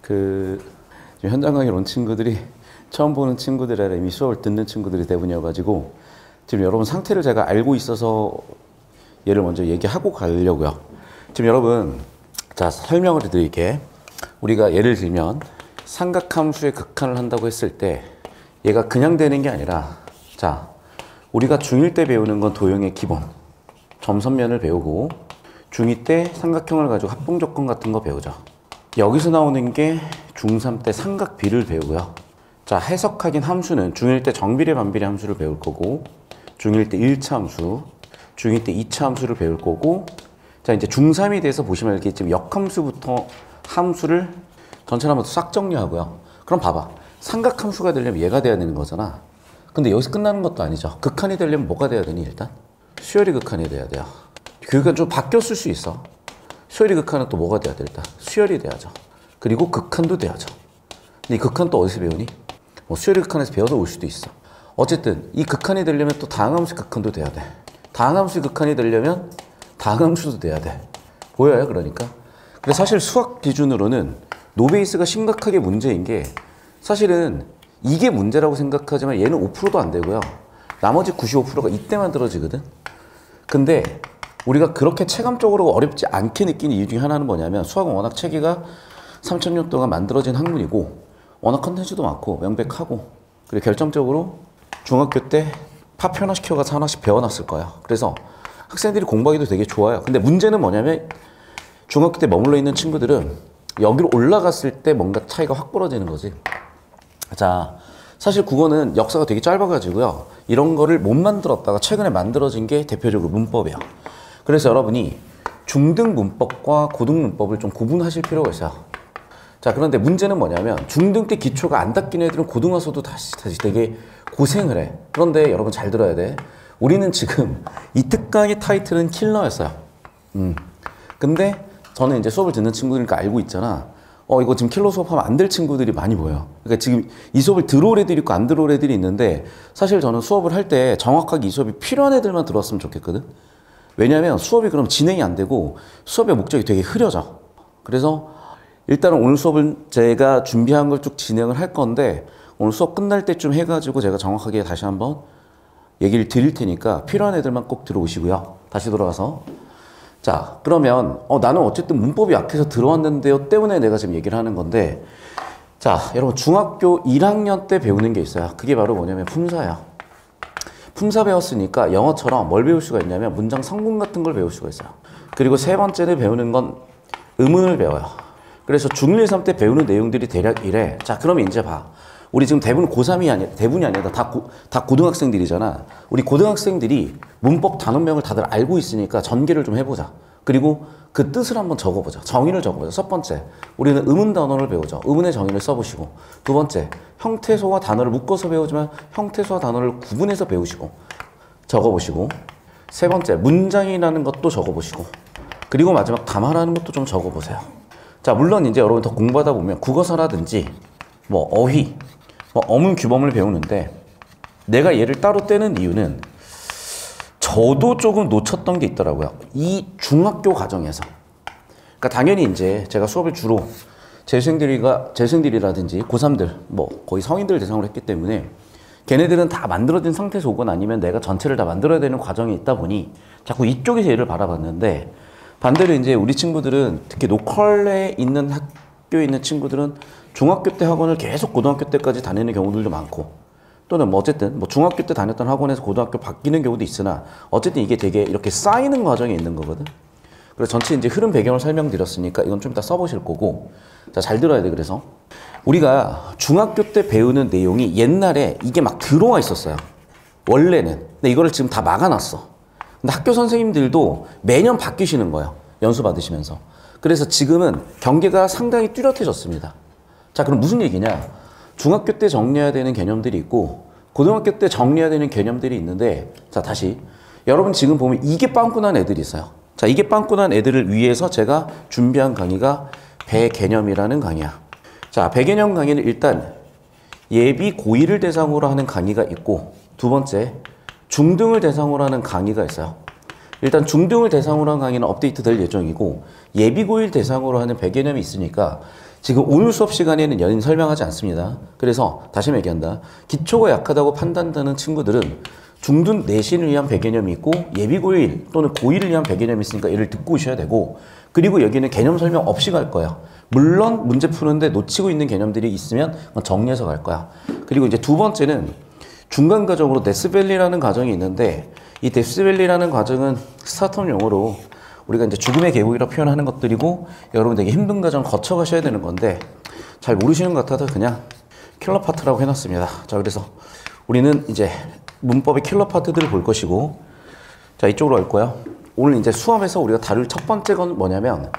지금 현장 강의를 온 친구들이 처음 보는 친구들이라 이미 수업을 듣는 친구들이 대부분이어가지고 지금 여러분 상태를 제가 알고 있어서 얘를 먼저 얘기하고 가려고요. 지금 여러분, 자, 설명을 드릴게. 우리가 예를 들면 삼각함수의 극한을 한다고 했을 때 얘가 그냥 되는 게 아니라, 자, 우리가 중1 때 배우는 건 도형의 기본, 점선면을 배우고, 중2 때 삼각형을 가지고 합봉조건 같은 거 배우죠. 여기서 나오는 게 중3 때 삼각비를 배우고요. 자, 해석하긴 함수는 중1 때 정비례 반비례 함수를 배울 거고, 중1 때 1차 함수, 중2 때 2차 함수를 배울 거고, 자, 이제 중3이 돼서 보시면 알겠지만 역함수부터 함수를 전체를 한번 싹 정리하고요. 그럼 봐봐. 삼각함수가 되려면 얘가 돼야 되는 거잖아. 근데 여기서 끝나는 것도 아니죠. 극한이 되려면 뭐가 돼야 되니, 일단? 수열이 극한이 돼야 돼요. 그러니까 좀 바뀌었을 수 있어. 수열이 극한은 또 뭐가 돼야 돼, 일단? 수열이 돼야죠. 그리고 극한도 돼야죠. 근데 이 극한 또 어디서 배우니? 뭐 수열이 극한에서 배워서 올 수도 있어. 어쨌든 이 극한이 되려면 또 다항함수의 극한도 돼야 돼. 다항함수의 극한이 되려면 다항함수도 돼야 돼. 보여요, 그러니까? 그래서 사실 수학 기준으로는 노베이스가 심각하게 문제인 게, 사실은 이게 문제라고 생각하지만 얘는 5%도 안 되고요. 나머지 95%가 이때 만들어지거든. 근데 우리가 그렇게 체감적으로 어렵지 않게 느끼는 이유 중에 하나는 뭐냐면, 수학은 워낙 체계가 3000년 동안 만들어진 학문이고 워낙 컨텐츠도 많고 명백하고, 그리고 결정적으로 중학교 때 파편화시켜가서 하나씩 배워놨을 거야. 그래서 학생들이 공부하기도 되게 좋아요. 근데 문제는 뭐냐면, 중학교 때 머물러 있는 친구들은 여기로 올라갔을 때 뭔가 차이가 확 벌어지는 거지. 자, 사실 국어는 역사가 되게 짧아가지고요, 이런 거를 못 만들었다가 최근에 만들어진 게 대표적으로 문법이야. 그래서 여러분이 중등 문법과 고등 문법을 좀 구분하실 필요가 있어요. 자, 그런데 문제는 뭐냐면, 중등 때 기초가 안 닦인 애들은 고등 와서도 다시 되게 고생을 해. 그런데 여러분 잘 들어야 돼. 우리는 지금 이 특강의 타이틀은 킬러였어요. 근데 저는 이제 수업을 듣는 친구들이니까 알고 있잖아. 이거 지금 킬러 수업하면 안 될 친구들이 많이 보여요. 그러니까 지금 이 수업을 들어올 애들이 있고 안 들어올 애들이 있는데, 사실 저는 수업을 할 때 정확하게 이 수업이 필요한 애들만 들어왔으면 좋겠거든. 왜냐면 수업이 그럼 진행이 안 되고 수업의 목적이 되게 흐려져. 그래서 일단은 오늘 수업은 제가 준비한 걸 쭉 진행을 할 건데, 오늘 수업 끝날 때쯤 해가지고 제가 정확하게 다시 한번 얘기를 드릴 테니까 필요한 애들만 꼭 들어오시고요. 다시 돌아가서, 자, 그러면 나는 어쨌든 문법이 약해서 들어왔는데요 때문에 내가 지금 얘기를 하는 건데, 자, 여러분 중학교 1학년 때 배우는 게 있어요. 그게 바로 뭐냐면 품사야. 품사 배웠으니까 영어처럼 뭘 배울 수가 있냐면 문장 성분 같은 걸 배울 수가 있어요. 그리고 세 번째는 배우는 건 음운을 배워요. 그래서 중1, 2, 3 때 배우는 내용들이 대략 이래. 자, 그러면 이제 봐. 우리 지금 대부분 고3이 아니라, 대부분이 아니라 다 고등학생들이잖아. 우리 고등학생들이 문법 단원명을 다들 알고 있으니까 전개를 좀 해보자. 그리고 그 뜻을 한번 적어보자. 정의를 적어보자. 첫 번째, 우리는 음운 단어를 배우죠. 음운의 정의를 써보시고. 두 번째, 형태소와 단어를 묶어서 배우지만 형태소와 단어를 구분해서 배우시고 적어보시고. 세 번째, 문장이라는 것도 적어보시고. 그리고 마지막 담화라는 것도 좀 적어보세요. 자, 물론 이제 여러분 더 공부하다 보면 국어사라든지 뭐 어휘, 뭐 어문 규범을 배우는데, 내가 얘를 따로 떼는 이유는 저도 조금 놓쳤던 게 있더라고요. 이 중학교 과정에서. 그러니까 당연히 이제 제가 수업을 주로 재수생들이라든지 고3들, 뭐 거의 성인들 대상으로 했기 때문에 걔네들은 다 만들어진 상태에서 오거나 아니면 내가 전체를 다 만들어야 되는 과정이 있다 보니 자꾸 이쪽에서 얘를 바라봤는데, 반대로 이제 우리 친구들은, 특히 로컬에 있는 학교에 있는 친구들은 중학교 때 학원을 계속 고등학교 때까지 다니는 경우들도 많고, 또는 뭐 어쨌든 뭐 중학교 때 다녔던 학원에서 고등학교 바뀌는 경우도 있으나, 어쨌든 이게 되게 이렇게 쌓이는 과정이 있는 거거든. 그래서 전체 이제 흐름 배경을 설명드렸으니까 이건 좀 이따 써보실 거고, 자, 잘 들어야 돼. 그래서 우리가 중학교 때 배우는 내용이 옛날에 이게 막 들어와 있었어요, 원래는. 근데 이거를 지금 다 막아놨어. 근데 학교 선생님들도 매년 바뀌시는 거예요, 연수 받으시면서. 그래서 지금은 경계가 상당히 뚜렷해졌습니다. 자, 그럼 무슨 얘기냐? 중학교 때 정리해야 되는 개념들이 있고 고등학교 때 정리해야 되는 개념들이 있는데, 자, 다시 여러분 지금 보면 이게 빵꾸난 애들이 있어요. 자, 이게 빵꾸난 애들을 위해서 제가 준비한 강의가 배개념이라는 강의야. 자, 배개념 강의는 일단 예비 고1을 대상으로 하는 강의가 있고, 두 번째 중등을 대상으로 하는 강의가 있어요. 일단 중등을 대상으로 하는 강의는 업데이트 될 예정이고, 예비 고1 대상으로 하는 배개념이 있으니까 지금 오늘 수업 시간에는 연인 설명하지 않습니다. 그래서 다시 얘기한다. 기초가 약하다고 판단되는 친구들은 중등 내신을 위한 배개념이 있고 예비고1 또는 고1을 위한 배개념이 있으니까 얘를 듣고 오셔야 되고, 그리고 여기는 개념 설명 없이 갈 거야. 물론 문제 푸는데 놓치고 있는 개념들이 있으면 정리해서 갈 거야. 그리고 이제 두 번째는 중간 과정으로 데스밸리라는 과정이 있는데, 이 데스밸리라는 과정은 스타트업 용어로 우리가 이제 죽음의 계곡이라고 표현하는 것들이고, 여러분 되게 힘든 과정 거쳐 가셔야 되는 건데 잘 모르시는 것 같아서 그냥 킬러 파트라고 해놨습니다. 자, 그래서 우리는 이제 문법의 킬러 파트들을 볼 것이고, 자, 이쪽으로 갈 거야. 오늘 이제 수업에서 우리가 다룰 첫 번째 건 뭐냐면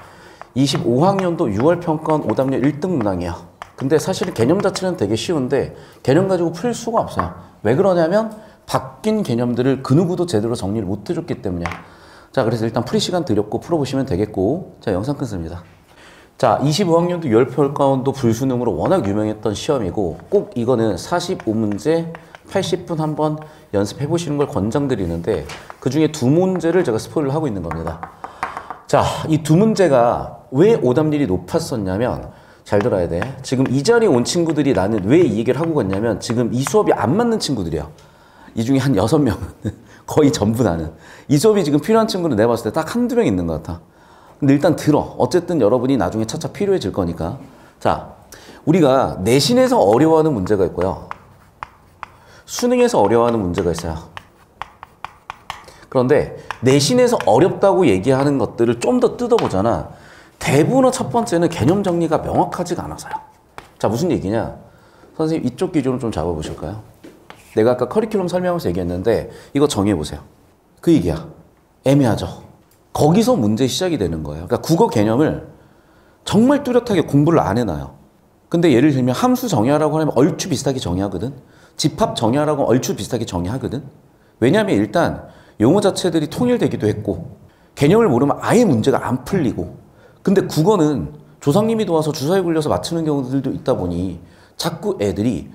25학년도 6월 평가원 오답률 1등 문항이야. 근데 사실은 개념 자체는 되게 쉬운데 개념 가지고 풀 수가 없어요. 왜 그러냐면 바뀐 개념들을 그 누구도 제대로 정리를 못 해줬기 때문이야. 자, 그래서 일단 풀이 시간 드렸고 풀어보시면 되겠고, 자, 영상 끊습니다. 자, 25학년도 6월 평가원도 불수능으로 워낙 유명했던 시험이고, 꼭 이거는 45문제 80분 한번 연습해 보시는 걸 권장드리는데, 그 중에 두 문제를 제가 스포일을 하고 있는 겁니다. 자, 이 두 문제가 왜 오답률이 높았었냐면, 잘 들어야 돼. 지금 이 자리에 온 친구들이 나는 왜 이 얘기를 하고 갔냐면, 지금 이 수업이 안 맞는 친구들이야. 이 중에 한 6명 거의 전부 나는 이 수업이 지금 필요한 친구는 내가 봤을 때 딱 한두 명 있는 것 같아. 근데 일단 들어. 어쨌든 여러분이 나중에 차차 필요해질 거니까. 자, 우리가 내신에서 어려워하는 문제가 있고요, 수능에서 어려워하는 문제가 있어요. 그런데 내신에서 어렵다고 얘기하는 것들을 좀 더 뜯어보잖아. 대부분의 첫 번째는 개념 정리가 명확하지가 않아서요. 자, 무슨 얘기냐? 선생님 이쪽 기준으로 좀 잡아보실까요? 내가 아까 커리큘럼 설명하면서 얘기했는데 이거 정해보세요. 그 얘기야. 애매하죠? 거기서 문제 시작이 되는 거예요. 그러니까 국어 개념을 정말 뚜렷하게 공부를 안 해놔요. 근데 예를 들면 함수 정의하라고 하면 얼추 비슷하게 정의하거든. 집합 정의하라고 하면 얼추 비슷하게 정의하거든. 왜냐하면 일단 용어 자체들이 통일되기도 했고, 개념을 모르면 아예 문제가 안 풀리고, 근데 국어는 조상님이 도와서 주사위 굴려서 맞추는 경우들도 있다 보니 자꾸 애들이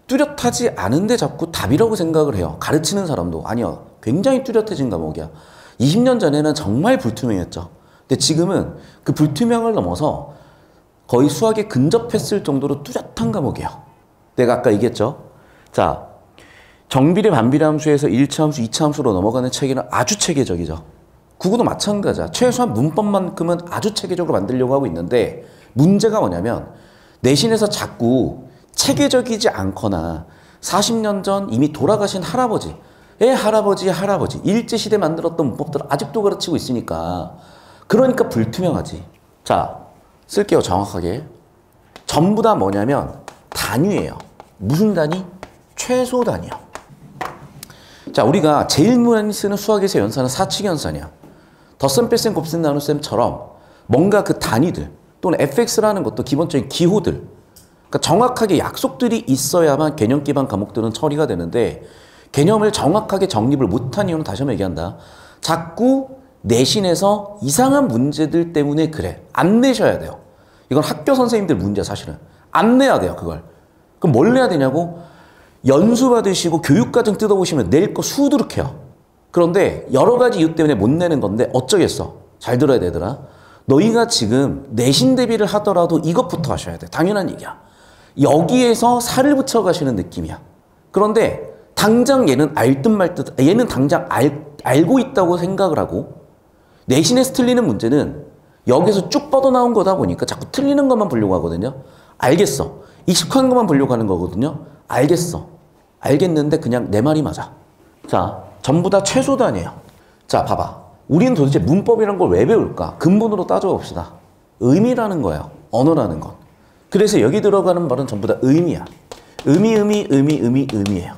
뚜렷하지 않은데 자꾸 답이라고 생각을 해요. 가르치는 사람도. 아니야, 굉장히 뚜렷해진 과목이야. 20년 전에는 정말 불투명했죠. 근데 지금은 그 불투명을 넘어서 거의 수학에 근접했을 정도로 뚜렷한 과목이에요. 내가 아까 얘기했죠. 자, 정비례 반비례 함수에서 1차 함수, 2차 함수로 넘어가는 체계는 아주 체계적이죠. 국어도 마찬가지야. 최소한 문법만큼은 아주 체계적으로 만들려고 하고 있는데, 문제가 뭐냐면 내신에서 자꾸 체계적이지 않거나 40년 전 이미 돌아가신 할아버지 일제시대 만들었던 문법들을 아직도 가르치고 있으니까, 그러니까 불투명하지. 자, 쓸게요. 정확하게. 전부 다 뭐냐면 단위예요. 무슨 단위? 최소 단위요. 자, 우리가 제일 많이 쓰는 수학에서 연산은 사칙 연산이야. 덧셈, 뺄셈, 곱셈, 나눗셈처럼 뭔가 그 단위들 또는 fx라는 것도 기본적인 기호들, 그러니까 정확하게 약속들이 있어야만 개념 기반 과목들은 처리가 되는데, 개념을 정확하게 정립을 못한 이유는 다시 한번 얘기한다. 자꾸 내신에서 이상한 문제들 때문에 그래. 안 내셔야 돼요. 이건 학교 선생님들 문제야, 사실은. 안 내야 돼요, 그걸. 그럼 뭘 내야 되냐고? 연수 받으시고 교육과정 뜯어보시면 낼 거 수두룩해요. 그런데 여러 가지 이유 때문에 못 내는 건데 어쩌겠어. 잘 들어야 되더라. 너희가 지금 내신 대비를 하더라도 이것부터 하셔야 돼. 당연한 얘기야. 여기에서 살을 붙여 가시는 느낌이야. 그런데 당장 얘는 알 듯 말 듯, 얘는 당장 알고 있다고 생각을 하고, 내신에서 틀리는 문제는 여기서 쭉 뻗어나온 거다 보니까 자꾸 틀리는 것만 보려고 하거든요. 알겠어. 익숙한 것만 보려고 하는 거거든요. 알겠어. 알겠는데 그냥 내 말이 맞아. 자, 전부 다 최소 단위예요. 자, 봐봐. 우리는 도대체 문법이란 걸 왜 배울까? 근본으로 따져봅시다. 의미라는 거예요. 언어라는 건. 그래서 여기 들어가는 말은 전부 다 의미야. 의미예요.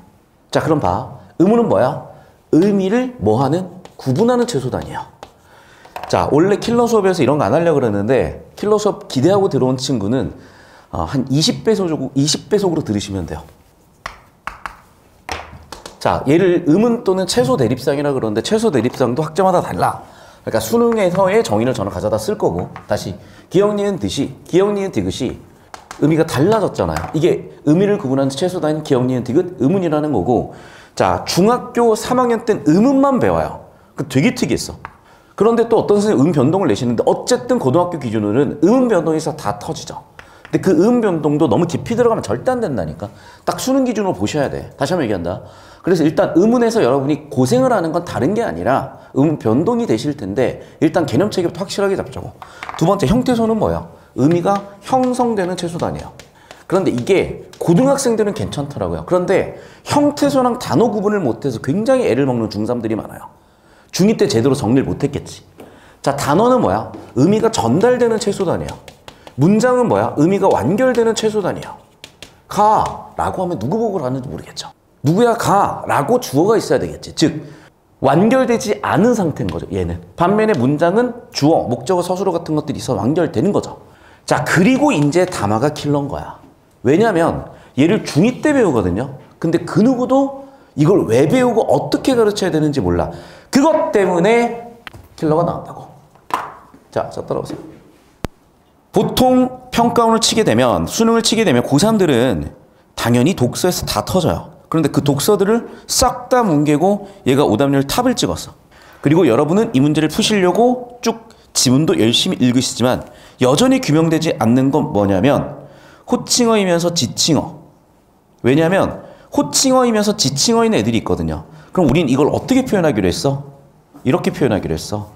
자, 그럼 봐. 의무는 뭐야? 의미를 뭐 하는? 구분하는 최소 단위야. 자, 원래 킬러 수업에서 이런 거 안 하려고 그러는데, 킬러 수업 기대하고 들어온 친구는 한 20배속으로 들으시면 돼요. 자, 얘를 의문 또는 최소 대립상이라 그러는데, 최소 대립상도 학자마다 달라. 그러니까 수능에서의 정의를 저는 가져다 쓸 거고, 다시 기억, 니은, 디귿이 의미가 달라졌잖아요. 이게 의미를 구분하는 최소 단위는 기억, 니은, 디귿, 의문이라는 거고, 자, 중학교 3학년 땐 의문만 배워요. 그 되게 특이했어. 그런데 또 어떤 선생님 음 변동을 내시는데, 어쨌든 고등학교 기준으로는 음 변동에서 다 터지죠. 근데 그 음 변동도 너무 깊이 들어가면 절대 안 된다니까. 딱 수능 기준으로 보셔야 돼. 다시 한번 얘기한다. 그래서 일단 음운에서 여러분이 고생을 하는 건 다른 게 아니라 음 변동이 되실 텐데 일단 개념 체계부터 확실하게 잡자고. 두 번째 형태소는 뭐야? 의미가 형성되는 채소단이에요. 그런데 이게 고등학생들은 괜찮더라고요. 그런데 형태소랑 단어 구분을 못해서 굉장히 애를 먹는 중3들이 많아요. 중2 때 제대로 정리를 못했겠지. 자, 단어는 뭐야? 의미가 전달되는 채소단이에요. 문장은 뭐야? 의미가 완결되는 채소단이에요. 가 라고 하면 누구 보고 가는지 모르겠죠. 누구야 가 라고 주어가 있어야 되겠지. 즉 완결되지 않은 상태인 거죠. 얘는. 반면에 문장은 주어, 목적어, 서술어 같은 것들이 있어 완결되는 거죠. 자, 그리고 이제 담화가 킬러인 거야. 왜냐면 얘를 중2 때 배우거든요. 근데 그 누구도 이걸 왜 배우고 어떻게 가르쳐야 되는지 몰라. 그것 때문에 킬러가 나온다고. 자, 따라오세요. 보통 평가원을 치게 되면, 수능을 치게 되면 고3들은 당연히 독서에서 다 터져요. 그런데 그 독서들을 싹 다 뭉개고 얘가 오답률 탑을 찍었어. 그리고 여러분은 이 문제를 푸시려고 쭉 지문도 열심히 읽으시지만 여전히 규명되지 않는 건 뭐냐면 호칭어이면서 지칭어. 왜냐하면 호칭어이면서 지칭어인 애들이 있거든요. 그럼 우린 이걸 어떻게 표현하기로 했어? 이렇게 표현하기로 했어.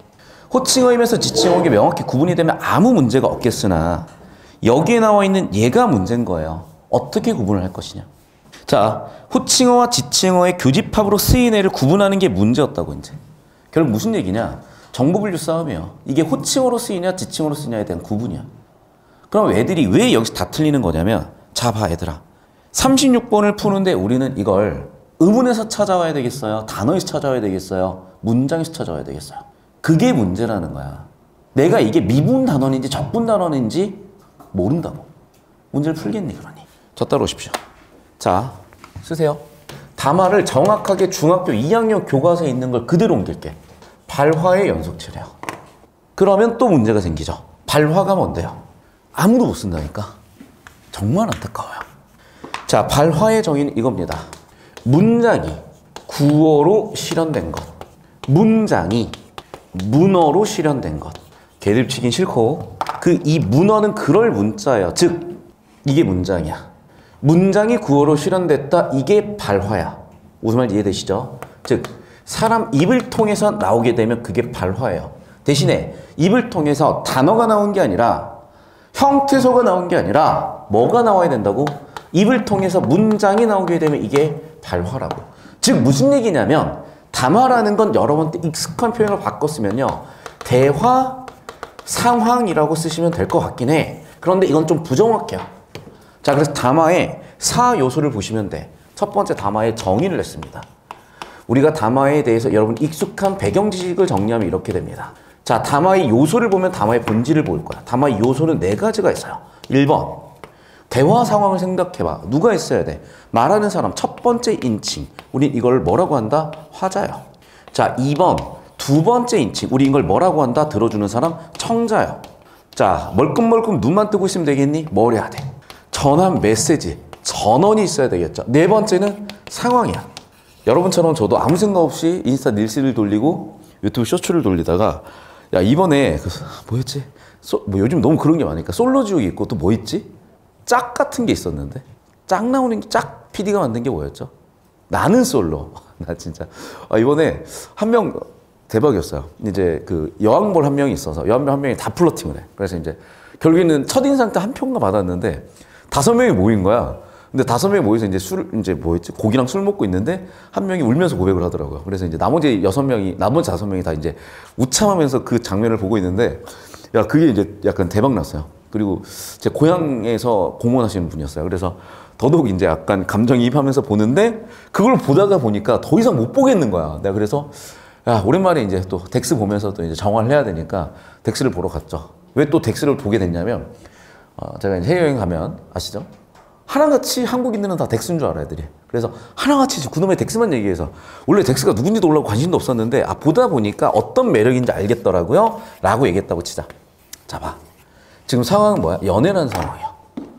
호칭어이면서 지칭어가 명확히 구분이 되면 아무 문제가 없겠으나 여기에 나와 있는 얘가 문제인 거예요. 어떻게 구분을 할 것이냐. 자, 호칭어와 지칭어의 교집합으로 쓰인 애를 구분하는 게 문제였다고 이제. 결국 무슨 얘기냐? 정보분류 싸움이에요. 이게 호칭어로 쓰이냐 지칭어로 쓰이냐에 대한 구분이야. 그럼 애들이 왜 여기서 다 틀리는 거냐면 자, 봐 얘들아. 36번을 푸는데 우리는 이걸 의문에서 찾아와야 되겠어요? 단어에서 찾아와야 되겠어요? 문장에서 찾아와야 되겠어요? 그게 문제라는 거야. 내가 이게 미분 단원인지 적분 단원인지 모른다고. 문제를 풀겠니 그러니? 저 따라오십시오. 자, 쓰세요. 담화를 정확하게 중학교 2학년 교과서에 있는 걸 그대로 옮길게. 발화의 연속체래요. 그러면 또 문제가 생기죠. 발화가 뭔데요? 아무도 못 쓴다니까. 정말 안타까워요. 자, 발화의 정의는 이겁니다. 문장이 구어로 실현된 것. 문장이 문어로 실현된 것. 개들 치긴 싫고 이 문어는 그럴 문자예요. 즉 이게 문장이야. 문장이 구어로 실현됐다. 이게 발화야. 무슨 말인지 이해되시죠? 즉 사람 입을 통해서 나오게 되면 그게 발화예요. 대신에 입을 통해서 단어가 나온 게 아니라 형태소가 나온 게 아니라 뭐가 나와야 된다고? 입을 통해서 문장이 나오게 되면 이게 발화라고. 즉 무슨 얘기냐면 담화라는 건 여러 번 익숙한 표현을 바꿨으면요. 대화 상황이라고 쓰시면 될 것 같긴 해. 그런데 이건 좀 부정확해요. 자, 그래서 담화의 4요소를 보시면 돼. 첫 번째 담화의 정의를 냈습니다. 우리가 담화에 대해서 여러분 익숙한 배경 지식을 정리하면 이렇게 됩니다. 자, 담화의 요소를 보면 담화의 본질을 볼 거야. 담화의 요소는 4가지가 있어요. 1번, 대화 상황을 생각해봐. 누가 있어야 돼? 말하는 사람 첫 번째 인칭. 우린 이걸 뭐라고 한다? 화자요. 자, 2번, 두 번째 인칭. 우리 이걸 뭐라고 한다? 들어주는 사람 청자요. 자, 멀끔멀끔 눈만 뜨고 있으면 되겠니? 뭘 해야 돼? 전한 메시지, 전원이 있어야 되겠죠. 4번째는 상황이야. 여러분처럼 저도 아무 생각 없이 인스타 릴스를 돌리고 유튜브 쇼츠를 돌리다가 야, 이번에 뭐였지? 뭐 요즘 너무 그런 게 많으니까 솔로지옥이 있고 또 뭐 있지? 짝 같은 게 있었는데 짝 나오는 게 짝 PD가 만든 게 뭐였죠? 나는 솔로. 나 진짜 이번에 한 명 대박이었어요. 이제 그 여왕벌 한 명이 있어서 여왕벌 한 명이 다 플러팅을 해. 그래서 이제 결국에는 첫인상 때 한 표인가 받았는데 5명이 모인 거야. 근데 5명이 모여서 이제 뭐였지? 고기랑 술 먹고 있는데 한 명이 울면서 고백을 하더라고요. 그래서 이제 나머지 5명이 다 이제 우참하면서 그 장면을 보고 있는데 야, 그게 이제 약간 대박 났어요. 그리고 제 고향에서 공무원하시는 분이었어요. 그래서 더더욱 이제 약간 감정이입하면서 보는데 그걸 보다가 보니까 더 이상 못 보겠는 거야. 내가 그래서 야, 오랜만에 이제 또 덱스 보면서 또 이제 정화를 해야 되니까 덱스를 보러 갔죠. 왜 또 덱스를 보게 됐냐면 제가 이제 해외여행 가면 아시죠? 하나같이 한국인들은 다 덱스인 줄 알아요, 애들이. 그래서 하나같이 그놈의 덱스만 얘기해서 원래 덱스가 누군지도 몰라고 관심도 없었는데 보다 보니까 어떤 매력인지 알겠더라고요 라고 얘기했다고 치자. 자, 봐. 지금 상황은 뭐야? 연애라는 상황이야.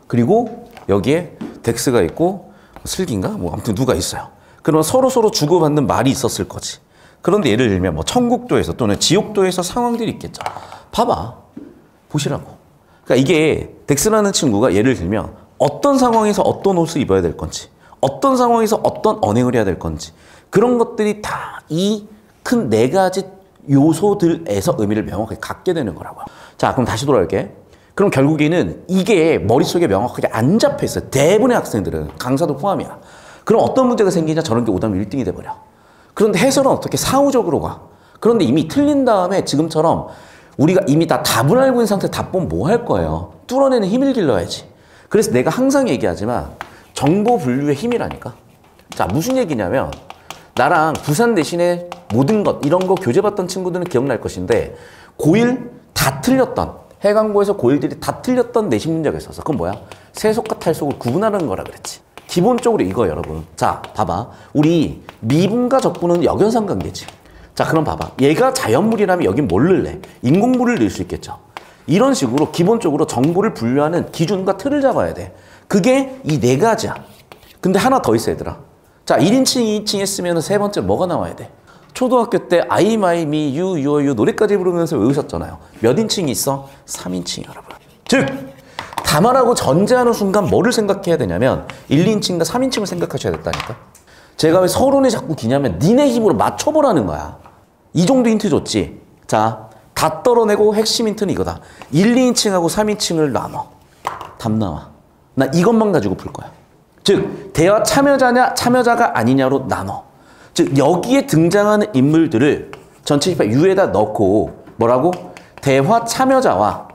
그리고 여기에 덱스가 있고 슬기인가? 뭐 아무튼 누가 있어요. 그러면 서로 주고받는 말이 있었을 거지. 그런데 예를 들면 뭐 천국도에서 또는 지옥도에서 상황들이 있겠죠. 봐봐. 보시라고. 그러니까 이게 덱스라는 친구가 예를 들면 어떤 상황에서 어떤 옷을 입어야 될 건지, 어떤 상황에서 어떤 언행을 해야 될 건지, 그런 것들이 다 이 큰 네 가지 요소들에서 의미를 명확하게 갖게 되는 거라고요. 자, 그럼 다시 돌아올게. 그럼 결국에는 이게 머릿속에 명확하게 안 잡혀 있어요. 대부분의 학생들은, 강사도 포함이야. 그럼 어떤 문제가 생기냐? 저런 게 오답 1등이 돼버려. 그런데 해설은 어떻게 사후적으로 가. 그런데 이미 틀린 다음에 지금처럼 우리가 이미 다 답을 알고 있는 상태에 답 보면 뭐 할 거예요? 뚫어내는 힘을 길러야지. 그래서 내가 항상 얘기하지만 정보 분류의 힘이라니까. 자, 무슨 얘기냐면 나랑 부산 대신에 모든 것 이런 거 교재봤던 친구들은 기억날 것인데 고1 다 틀렸던, 해강고에서 고1들이 다 틀렸던 내신 문제가 있었어. 그건 뭐야? 세속과 탈속을 구분하는 거라 그랬지. 기본적으로 이거 여러분. 자, 봐봐. 우리 미분과 적분은 역연상 관계지. 자, 그럼 봐봐. 얘가 자연물이라면 여긴 뭘 넣을래? 인공물을 넣을 수 있겠죠. 이런 식으로 기본적으로 정보를 분류하는 기준과 틀을 잡아야 돼. 그게 이 네 가지야. 근데 하나 더 있어, 얘들아. 자, 1인칭, 2인칭 했으면 세 번째 뭐가 나와야 돼? 초등학교 때 I, my, me, you, your, you 노래까지 부르면서 외우셨잖아요. 몇 인칭이 있어? 3인칭 여러분. 즉, 담아라고 전제하는 순간 뭐를 생각해야 되냐면 1, 2인칭과 3인칭을 생각하셔야 됐다니까. 제가 왜 서론이 자꾸 기냐면 니네 힘으로 맞춰보라는 거야. 이 정도 힌트 줬지. 자, 다 떨어내고 핵심 힌트는 이거다. 1, 2인칭하고 3인칭을 나눠. 답 나와. 나 이것만 가지고 풀 거야. 즉, 대화 참여자냐 참여자가 아니냐로 나눠. 즉, 여기에 등장하는 인물들을 전체 집합 U에다 넣고 뭐라고? 대화 참여자와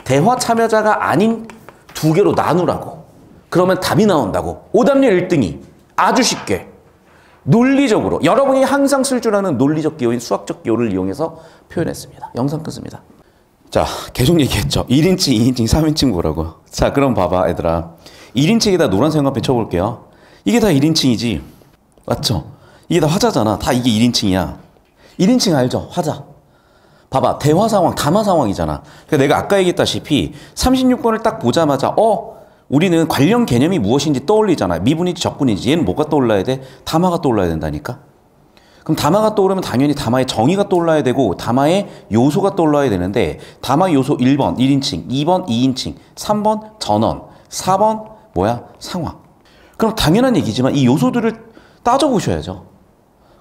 대화 참여자가 아닌 두 개로 나누라고. 그러면 답이 나온다고. 오답률 1등이 아주 쉽게 논리적으로 여러분이 항상 쓸 줄 아는 논리적 기호인 수학적 기호를 이용해서 표현했습니다. 영상 끊습니다. 자, 계속 얘기했죠. 1인칭, 2인칭, 3인칭 뭐라고. 자, 그럼 봐봐 얘들아. 1인칭에다 노란색 한번 펼쳐볼게요. 이게 다 1인칭이지. 맞죠? 이게 다 화자잖아. 다 이게 1인칭이야. 1인칭 알죠? 화자. 봐봐. 대화 상황, 담화 상황이잖아. 그러니까 내가 아까 얘기했다시피 36번을 딱 보자마자 우리는 관련 개념이 무엇인지 떠올리잖아. 미분인지 적분인지. 얘는 뭐가 떠올라야 돼? 담화가 떠올라야 된다니까. 그럼 담화가 떠오르면 당연히 담화의 정의가 떠올라야 되고 담화의 요소가 떠올라야 되는데 담화 요소 1번 1인칭, 2번 2인칭, 3번 전원, 4번 뭐야? 상황. 그럼 당연한 얘기지만 이 요소들을 따져보셔야죠.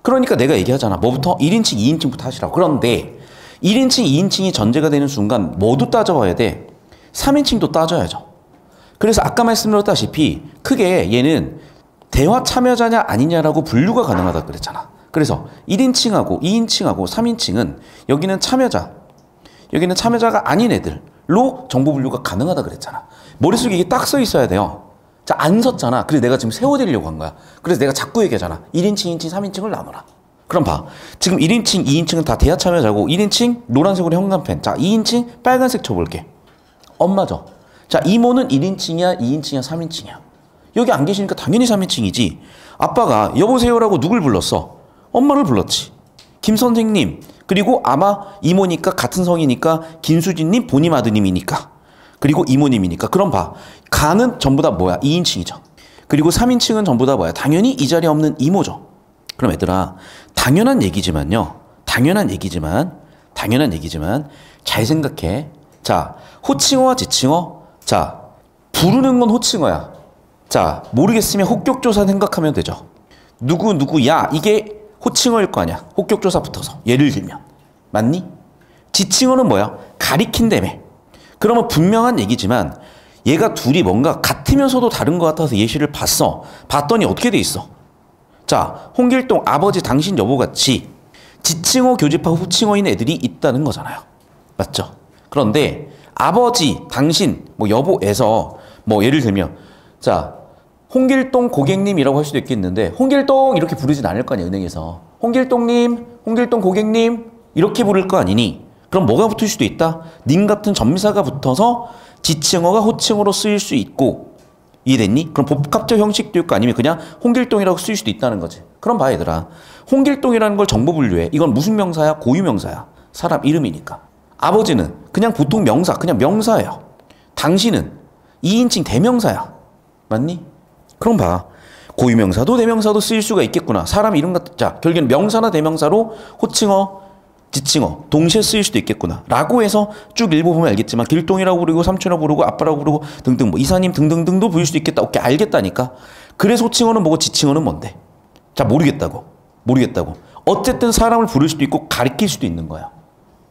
그러니까 내가 얘기하잖아. 뭐부터? 1인칭, 2인칭부터 하시라고. 그런데 1인칭, 2인칭이 전제가 되는 순간 뭐도 따져봐야 돼? 3인칭도 따져야죠. 그래서 아까 말씀드렸다시피 크게 얘는 대화 참여자냐 아니냐라고 분류가 가능하다 그랬잖아. 그래서 1인칭하고 2인칭하고 3인칭은 여기는 참여자, 여기는 참여자가 아닌 애들로 정보 분류가 가능하다 그랬잖아. 머릿속에 이게 딱 써 있어야 돼요. 자, 안 썼잖아. 그래서 내가 지금 세워드리려고 한 거야. 그래서 내가 자꾸 얘기하잖아. 1인칭, 2인칭, 3인칭을 나눠라. 그럼 봐. 지금 1인칭, 2인칭은 다 대화 참여자고 1인칭 노란색으로 형광펜. 자, 2인칭 빨간색 쳐볼게. 엄마죠. 자, 이모는 1인칭이야, 2인칭이야, 3인칭이야. 여기 안 계시니까 당연히 3인칭이지. 아빠가 여보세요라고 누굴 불렀어? 엄마를 불렀지. 김 선생님. 그리고 아마 이모니까 같은 성이니까 김수진님 본인 아드님이니까. 그리고 이모님이니까. 그럼 봐. 가는 전부 다 뭐야? 2인칭이죠. 그리고 3인칭은 전부 다 뭐야? 당연히 이 자리에 없는 이모죠. 그럼 얘들아, 당연한 얘기지만 잘 생각해. 자, 호칭어와 지칭어. 자, 부르는 건 호칭어야. 자, 모르겠으면 혹격조사 생각하면 되죠. 누구야. 이게 호칭어일 거 아니야. 혹격조사 붙어서. 예를 들면. 맞니? 지칭어는 뭐야? 가리킨다며. 그러면 분명한 얘기지만 얘가 둘이 뭔가 같으면서도 다른 것 같아서 예시를 봤어. 봤더니 어떻게 돼 있어? 자, 홍길동 아버지 당신 여보같이 지칭어 교집합 호칭어인 애들이 있다는 거잖아요. 맞죠? 그런데 아버지, 당신, 뭐 여보에서 뭐 예를 들면 자, 홍길동 고객님이라고 할 수도 있겠는데 홍길동 이렇게 부르진 않을 거 아니야, 은행에서. 홍길동님, 홍길동 고객님 이렇게 부를 거 아니니? 그럼 뭐가 붙을 수도 있다? 님 같은 전미사가 붙어서 지칭어가 호칭어로 쓰일 수 있고. 이해됐니? 그럼 복합적 형식도 있고 아니면 그냥 홍길동이라고 쓰일 수도 있다는 거지. 그럼 봐 얘들아. 홍길동이라는 걸 정보 분류해. 이건 무슨 명사야? 고유명사야. 사람 이름이니까. 아버지는 그냥 보통 명사, 그냥 명사예요. 당신은 2인칭 대명사야. 맞니? 그럼 봐. 고유명사도 대명사도 쓰일 수가 있겠구나. 사람 이름 같은, 자, 결국엔 명사나 대명사로 호칭어 지칭어 동시에 쓰일 수도 있겠구나 라고 해서 쭉 읽어보면 알겠지만 길동이라고 부르고 삼촌이라고 부르고 아빠라고 부르고 등등 뭐 이사님 등등등도 부를 수도 있겠다. 오케이 알겠다니까. 그래서 호칭어는 뭐고 지칭어는 뭔데? 자 모르겠다고. 어쨌든 사람을 부를 수도 있고 가리킬 수도 있는 거야.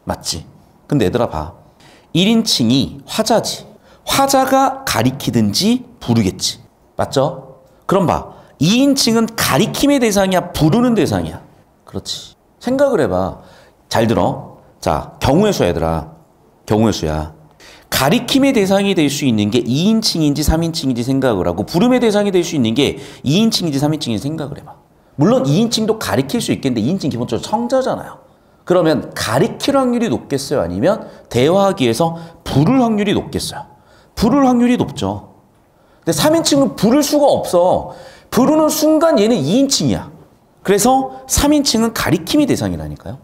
맞지? 근데 얘들아 봐. 1인칭이 화자지. 화자가 가리키든지 부르겠지. 맞죠? 그럼 봐. 2인칭은 가리킴의 대상이야 부르는 대상이야. 그렇지. 생각을 해봐. 잘 들어. 자, 경우의 수야 얘들아. 경우의 수야. 가리킴의 대상이 될 수 있는 게 2인칭인지 3인칭인지 생각을 하고 부름의 대상이 될 수 있는 게 2인칭인지 3인칭인지 생각을 해봐. 물론 2인칭도 가리킬 수 있겠는데 2인칭 기본적으로 청자잖아요. 그러면 가리킬 확률이 높겠어요? 아니면 대화하기 위해서 부를 확률이 높겠어요? 부를 확률이 높죠. 근데 3인칭은 부를 수가 없어. 부르는 순간 얘는 2인칭이야. 그래서 3인칭은 가리킴의 대상이라니까요.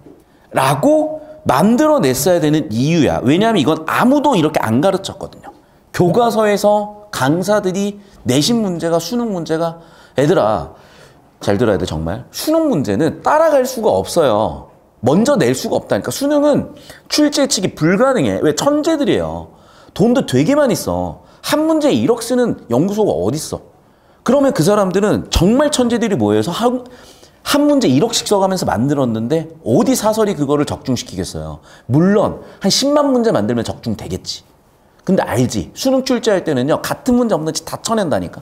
라고 만들어냈어야 되는 이유야. 왜냐하면 이건 아무도 이렇게 안 가르쳤거든요. 교과서에서 강사들이 내신 문제가 수능 문제가 애들아 잘 들어야 돼 정말. 수능 문제는 따라갈 수가 없어요. 먼저 낼 수가 없다니까. 수능은 출제 예측이 불가능해. 왜? 천재들이에요. 돈도 되게 많이 써. 한 문제에 1억 쓰는 연구소가 어딨어. 그러면 그 사람들은 정말 천재들이 모여서 한 문제 1억씩 써가면서 만들었는데 어디 사설이 그거를 적중시키겠어요. 물론 한 10만 문제 만들면 적중되겠지. 근데 알지? 수능 출제할 때는요. 같은 문제 없는지 다 쳐낸다니까.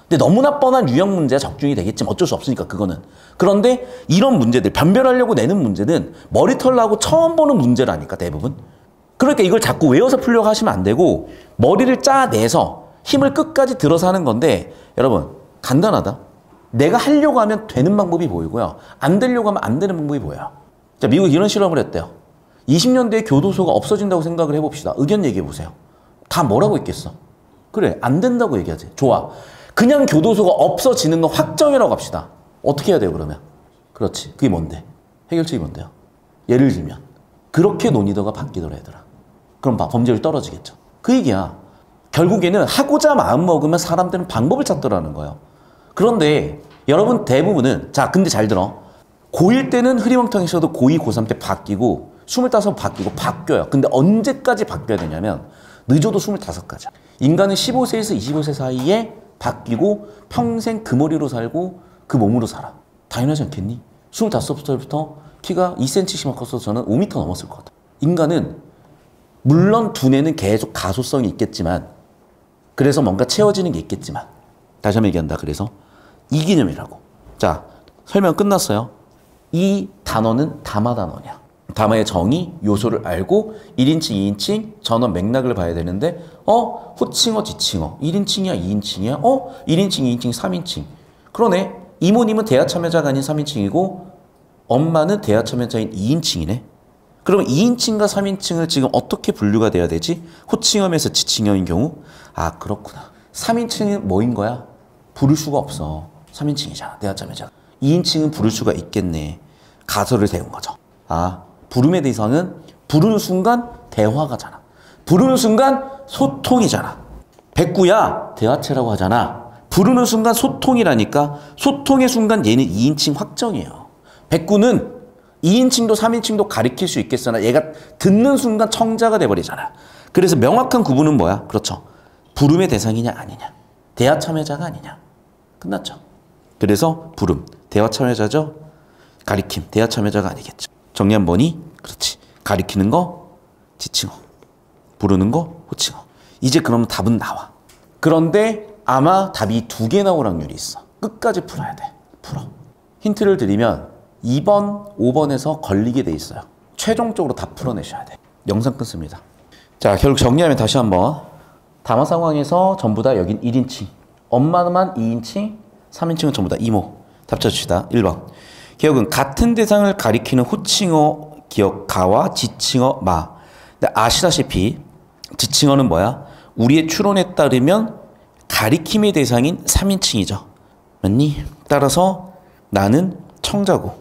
근데 너무나 뻔한 유형 문제가 적중이 되겠지만 어쩔 수 없으니까 그거는. 그런데 이런 문제들 변별하려고 내는 문제는 머리털 나고 처음 보는 문제라니까 대부분. 그러니까 이걸 자꾸 외워서 풀려고 하시면 안 되고 머리를 짜내서 힘을 끝까지 들어서 하는 건데 여러분 간단하다. 내가 하려고 하면 되는 방법이 보이고요. 안 되려고 하면 안 되는 방법이 보여요. 자, 미국이 이런 실험을 했대요. 20년대에 교도소가 없어진다고 생각을 해봅시다. 의견 얘기해보세요. 다 뭐라고 했겠어? 그래, 안 된다고 얘기하지. 좋아. 그냥 교도소가 없어지는 건 확정이라고 합시다. 어떻게 해야 돼요, 그러면? 그렇지. 그게 뭔데? 해결책이 뭔데요? 예를 들면 그렇게 논의도가 바뀌더라, 얘들아. 그럼 범죄율 떨어지겠죠. 그 얘기야. 결국에는 하고자 마음먹으면 사람들은 방법을 찾더라는 거예요. 그런데 여러분 대부분은 자 근데 잘 들어. 고1 때는 흐리멍텅했어도 고2, 고3 때 바뀌고 25 바뀌고 바뀌어요. 근데 언제까지 바뀌어야 되냐면 늦어도 25까지야. 인간은 15세에서 25세 사이에 바뀌고 평생 그 머리로 살고 그 몸으로 살아. 당연하지 않겠니? 25살부터 키가 2cm씩만 컸어서 저는 5m 넘었을 것 같아. 인간은 물론 두뇌는 계속 가소성이 있겠지만 그래서 뭔가 채워지는 게 있겠지만 다시 한번 얘기한다. 그래서 이 개념이라고. 자, 설명 끝났어요. 이 단어는 담화 단어냐. 담화의 정의, 요소를 알고 1인칭, 2인칭, 전원 맥락을 봐야 되는데 호칭어, 지칭어. 1인칭이야, 2인칭이야? 1인칭, 2인칭, 3인칭. 그러네. 이모님은 대화 참여자가 아닌 3인칭이고 엄마는 대화 참여자인 2인칭이네. 그럼 2인칭과 3인칭을 지금 어떻게 분류가 돼야 되지? 호칭어면서 지칭어인 경우? 아, 그렇구나. 3인칭은 뭐인 거야? 부를 수가 없어. 3인칭이잖아. 대화 참여자. 2인칭은 부를 수가 있겠네. 가설을 세운 거죠. 아, 부름의 대상은 부르는 순간 대화가잖아. 부르는 순간 소통이잖아. 백구야 대화체라고 하잖아. 부르는 순간 소통이라니까 소통의 순간 얘는 2인칭 확정이에요. 백구는 2인칭도 3인칭도 가리킬 수 있겠으나 얘가 듣는 순간 청자가 돼버리잖아. 그래서 명확한 구분은 뭐야? 그렇죠. 부름의 대상이냐 아니냐. 대화 참여자가 아니냐. 끝났죠. 그래서 부름, 대화 참여자죠. 가리킴, 대화 참여자가 아니겠죠. 정리 한 번이 그렇지. 가리키는 거 지칭어, 부르는 거 호칭어. 이제 그러면 답은 나와. 그런데 아마 답이 2개 나올 확률이 있어. 끝까지 풀어야 돼. 풀어. 힌트를 드리면 2번, 5번에서 걸리게 돼 있어요. 최종적으로 다 풀어내셔야 돼. 영상 끊습니다. 자, 결국 정리하면 다시 한번 담화 상황에서 전부 다 여긴 1인칭, 엄마만 2인칭, 3인칭은 전부 다 이모. 답 찾읍시다. 1번. 기억은 같은 대상을 가리키는 호칭어 기억 가와 지칭어 마. 근데 아시다시피 지칭어는 뭐야? 우리의 추론에 따르면 가리킴의 대상인 3인칭이죠. 맞니? 따라서 나는 청자고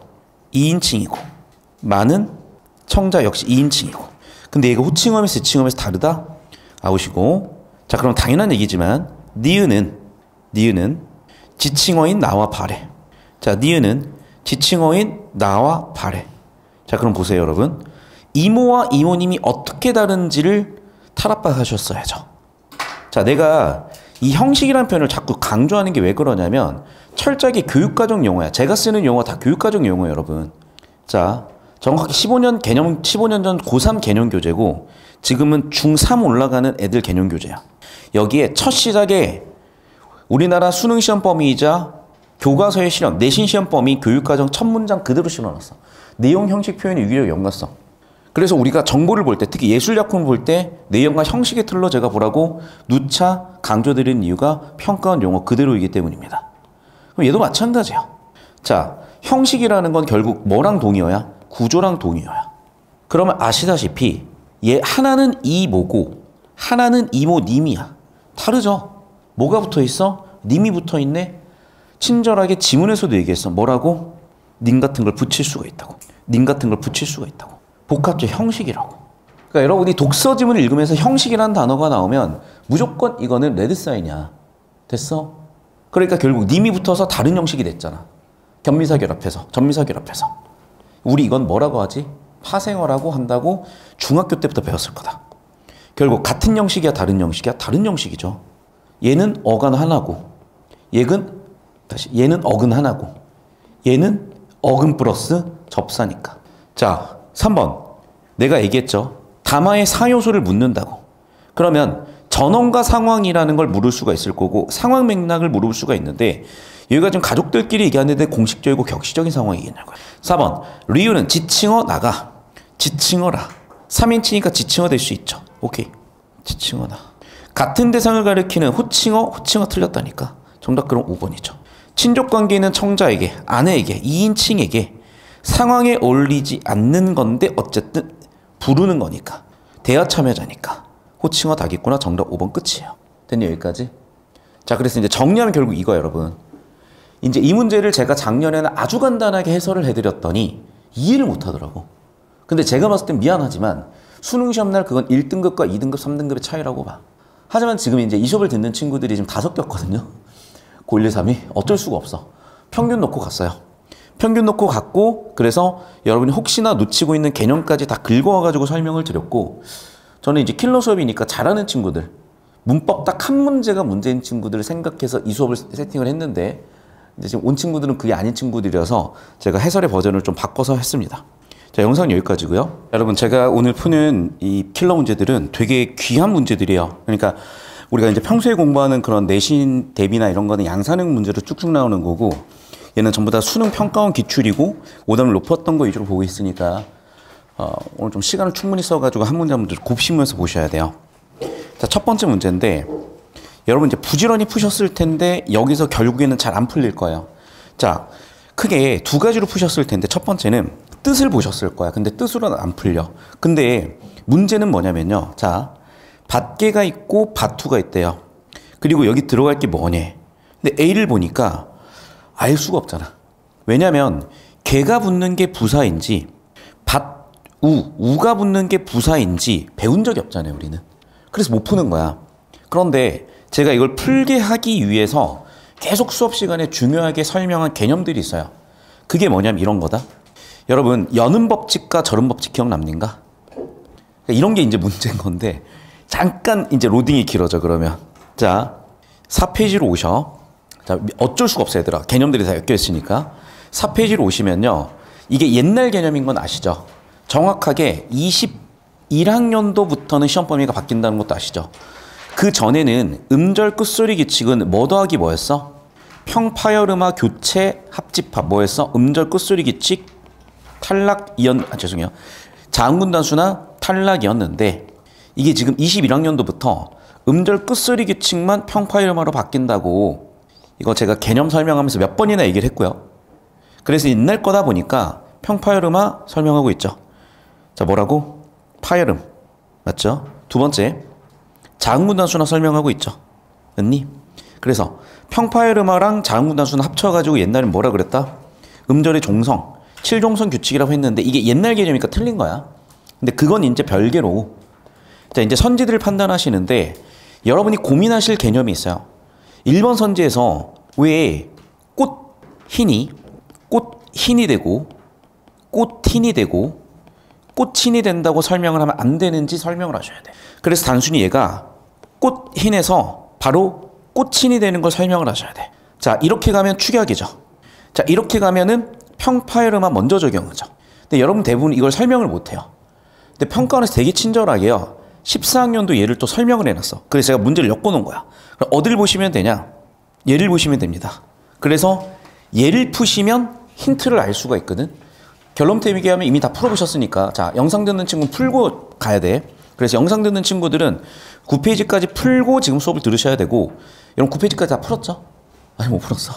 2인칭이고 마는 청자 역시 2인칭이고. 근데 얘가 호칭어면서 지칭어면서 다르다? 아우시고. 자, 그럼 당연한 얘기지만 니은은 지칭어인 나와 바래. 자, 니은은 지칭어인 나와 바래. 자, 그럼 보세요, 여러분. 이모와 이모님이 어떻게 다른지를 탈압박하셨어야죠. 자, 내가 이 형식이라는 표현을 자꾸 강조하는 게 왜 그러냐면 철저하게 교육과정 용어야. 제가 쓰는 용어 다 교육과정 용어예요, 여러분. 자, 정확히 15년 전 고3 개념 교재고 지금은 중3 올라가는 애들 개념 교재야. 여기에 첫 시작에 우리나라 수능 시험 범위이자 교과서의 실험, 내신 시험 범위 교육과정 첫 문장 그대로 실어놨어. 내용, 형식, 표현의 유기력, 연관성. 그래서 우리가 정보를 볼 때, 특히 예술작품을 볼 때 내용과 형식의 틀로 제가 보라고 누차 강조드리는 이유가 평가원 용어 그대로이기 때문입니다. 그럼 얘도 마찬가지야. 자, 형식이라는 건 결국 뭐랑 동의어야? 구조랑 동의어야. 그러면 아시다시피 얘 하나는 이모고 하나는 이모님이야. 다르죠? 뭐가 붙어있어? 님이 붙어있네? 친절하게 지문에서도 얘기했어. 뭐라고? 님 같은 걸 붙일 수가 있다고. 님 같은 걸 붙일 수가 있다고. 복합적 형식이라고. 그러니까 여러분이 독서 지문을 읽으면서 형식이라는 단어가 나오면 무조건 이거는 레드사인이야. 됐어? 그러니까 결국 님이 붙어서 다른 형식이 됐잖아. 견미사 결합해서, 전미사 결합해서. 우리 이건 뭐라고 하지? 파생어라고 한다고 중학교 때부터 배웠을 거다. 결국 같은 형식이야, 다른 형식이야? 다른 형식이죠. 얘는 어간 하나고, 얘는 어근 하나고, 얘는 어근 플러스 접사니까. 자, 3번. 내가 얘기했죠. 담화의 사요소를 묻는다고. 그러면 전원과 상황이라는 걸 물을 수가 있을 거고 상황 맥락을 물을 수가 있는데 여기가 지금 가족들끼리 얘기하는데 공식적이고 격시적인 상황이겠냐고요. 4번. 리유는 지칭어 나가. 지칭어라. 3인칭이니까 지칭어 될 수 있죠. 오케이. 지칭어나. 같은 대상을 가리키는 호칭어 틀렸다니까. 정답 그럼 5번이죠. 친족관계에 있는 청자에게, 아내에게, 2인칭에게 상황에 어울리지 않는 건데 어쨌든 부르는 거니까. 대화 참여자니까. 호칭어 다겠구나. 정답 5번 끝이에요. 됐니 여기까지? 자, 그래서 이제 정리하면 결국 이거야, 여러분. 이제 이 문제를 제가 작년에는 아주 간단하게 해설을 해드렸더니 이해를 못 하더라고. 근데 제가 봤을 땐 미안하지만 수능 시험날 그건 1등급과 2등급, 3등급의 차이라고 봐. 하지만 지금 이제 이 수업을 듣는 친구들이 지금 5꼈거든요. 고1, 2, 3이 어쩔 수가 없어. 평균 놓고 갔어요. 평균 놓고 갔고 그래서 여러분이 혹시나 놓치고 있는 개념까지 다 긁어와가지고 설명을 드렸고 저는 이제 킬러 수업이니까 잘하는 친구들 문법 딱 한 문제가 문제인 친구들을 생각해서 이 수업을 세팅을 했는데 이제 지금 온 친구들은 그게 아닌 친구들이라서 제가 해설의 버전을 좀 바꿔서 했습니다. 자, 영상 여기까지고요. 여러분, 제가 오늘 푸는 이 킬러 문제들은 되게 귀한 문제들이에요. 그러니까 우리가 이제 평소에 공부하는 그런 내신 대비나 이런 거는 양산형 문제로 쭉쭉 나오는 거고 얘는 전부 다 수능 평가원 기출이고 오답을 높았던 거 위주로 보고 있으니까 오늘 좀 시간을 충분히 써가지고 한 문제 한 문제 곱씹으면서 보셔야 돼요. 자, 첫 번째 문제인데 여러분 이제 부지런히 푸셨을 텐데 여기서 결국에는 잘 안 풀릴 거예요. 자, 크게 두 가지로 푸셨을 텐데 첫 번째는 뜻을 보셨을 거야. 근데 뜻으로는 안 풀려. 근데 문제는 뭐냐면요. 자, 밭개가 있고 밭투가 있대요. 그리고 여기 들어갈 게 뭐냐. 근데 A를 보니까 알 수가 없잖아. 왜냐면 개가 붙는 게 부사인지 우가 붙는 게 부사인지 배운 적이 없잖아요, 우리는. 그래서 못 푸는 거야. 그런데 제가 이걸 풀게 하기 위해서 계속 수업 시간에 중요하게 설명한 개념들이 있어요. 그게 뭐냐면 이런 거다. 여러분, 여는 법칙과 저는 법칙 기억납니까? 이런 게 이제 문제인 건데 잠깐 이제 로딩이 길어져. 그러면 자, 4페이지로 오셔. 자, 어쩔 수가 없어요, 얘들아. 개념들이 다 엮여 있으니까. 4페이지로 오시면요. 이게 옛날 개념인 건 아시죠? 정확하게 21학년도부터는 시험 범위가 바뀐다는 것도 아시죠? 그 전에는 음절 끝소리 기칙은 뭐 더하기 뭐였어? 평파열음화 교체 합집합 뭐였어? 음절 끝소리 기칙 죄송해요. 자음군 단수나 탈락이었는데 이게 지금 21학년도부터 음절 끝소리 기칙만 평파열음화로 바뀐다고 이거 제가 개념 설명하면서 몇 번이나 얘기를 했고요. 그래서 옛날 거다 보니까 평파열음화 설명하고 있죠. 자, 뭐라고? 파열음. 맞죠? 두 번째, 자음군 단수나 설명하고 있죠. 맞니? 그래서 평파열음화랑 자음군 단수는 합쳐가지고 옛날엔 뭐라 그랬다? 음절의 종성, 7종성 규칙이라고 했는데 이게 옛날 개념이니까 틀린 거야. 근데 그건 이제 별개로 자, 이제 선지들을 판단하시는데 여러분이 고민하실 개념이 있어요. 1번 선지에서 왜 꽃 흰이 되고 꽃 흰이 되고 꽃흰이 된다고 설명을 하면 안 되는지 설명을 하셔야 돼. 그래서 단순히 얘가 꽃흰에서 바로 꽃흰이 되는 걸 설명을 하셔야 돼. 자, 이렇게 가면 축약이죠. 자, 이렇게 가면은 평파열음만 먼저 적용하죠. 근데 여러분 대부분 이걸 설명을 못해요. 근데 평가원에서 되게 친절하게요. 14학년도 얘를 또 설명을 해놨어. 그래서 제가 문제를 엮어놓은 거야. 그럼 어딜 보시면 되냐? 얘를 보시면 됩니다. 그래서 얘를 푸시면 힌트를 알 수가 있거든. 결론부터 얘기하면 이미 다 풀어보셨으니까 자, 영상 듣는 친구는 풀고 가야 돼. 그래서 영상 듣는 친구들은 9페이지까지 풀고 지금 수업을 들으셔야 되고, 여러분 9페이지까지 다 풀었죠? 아니, 못 풀었어.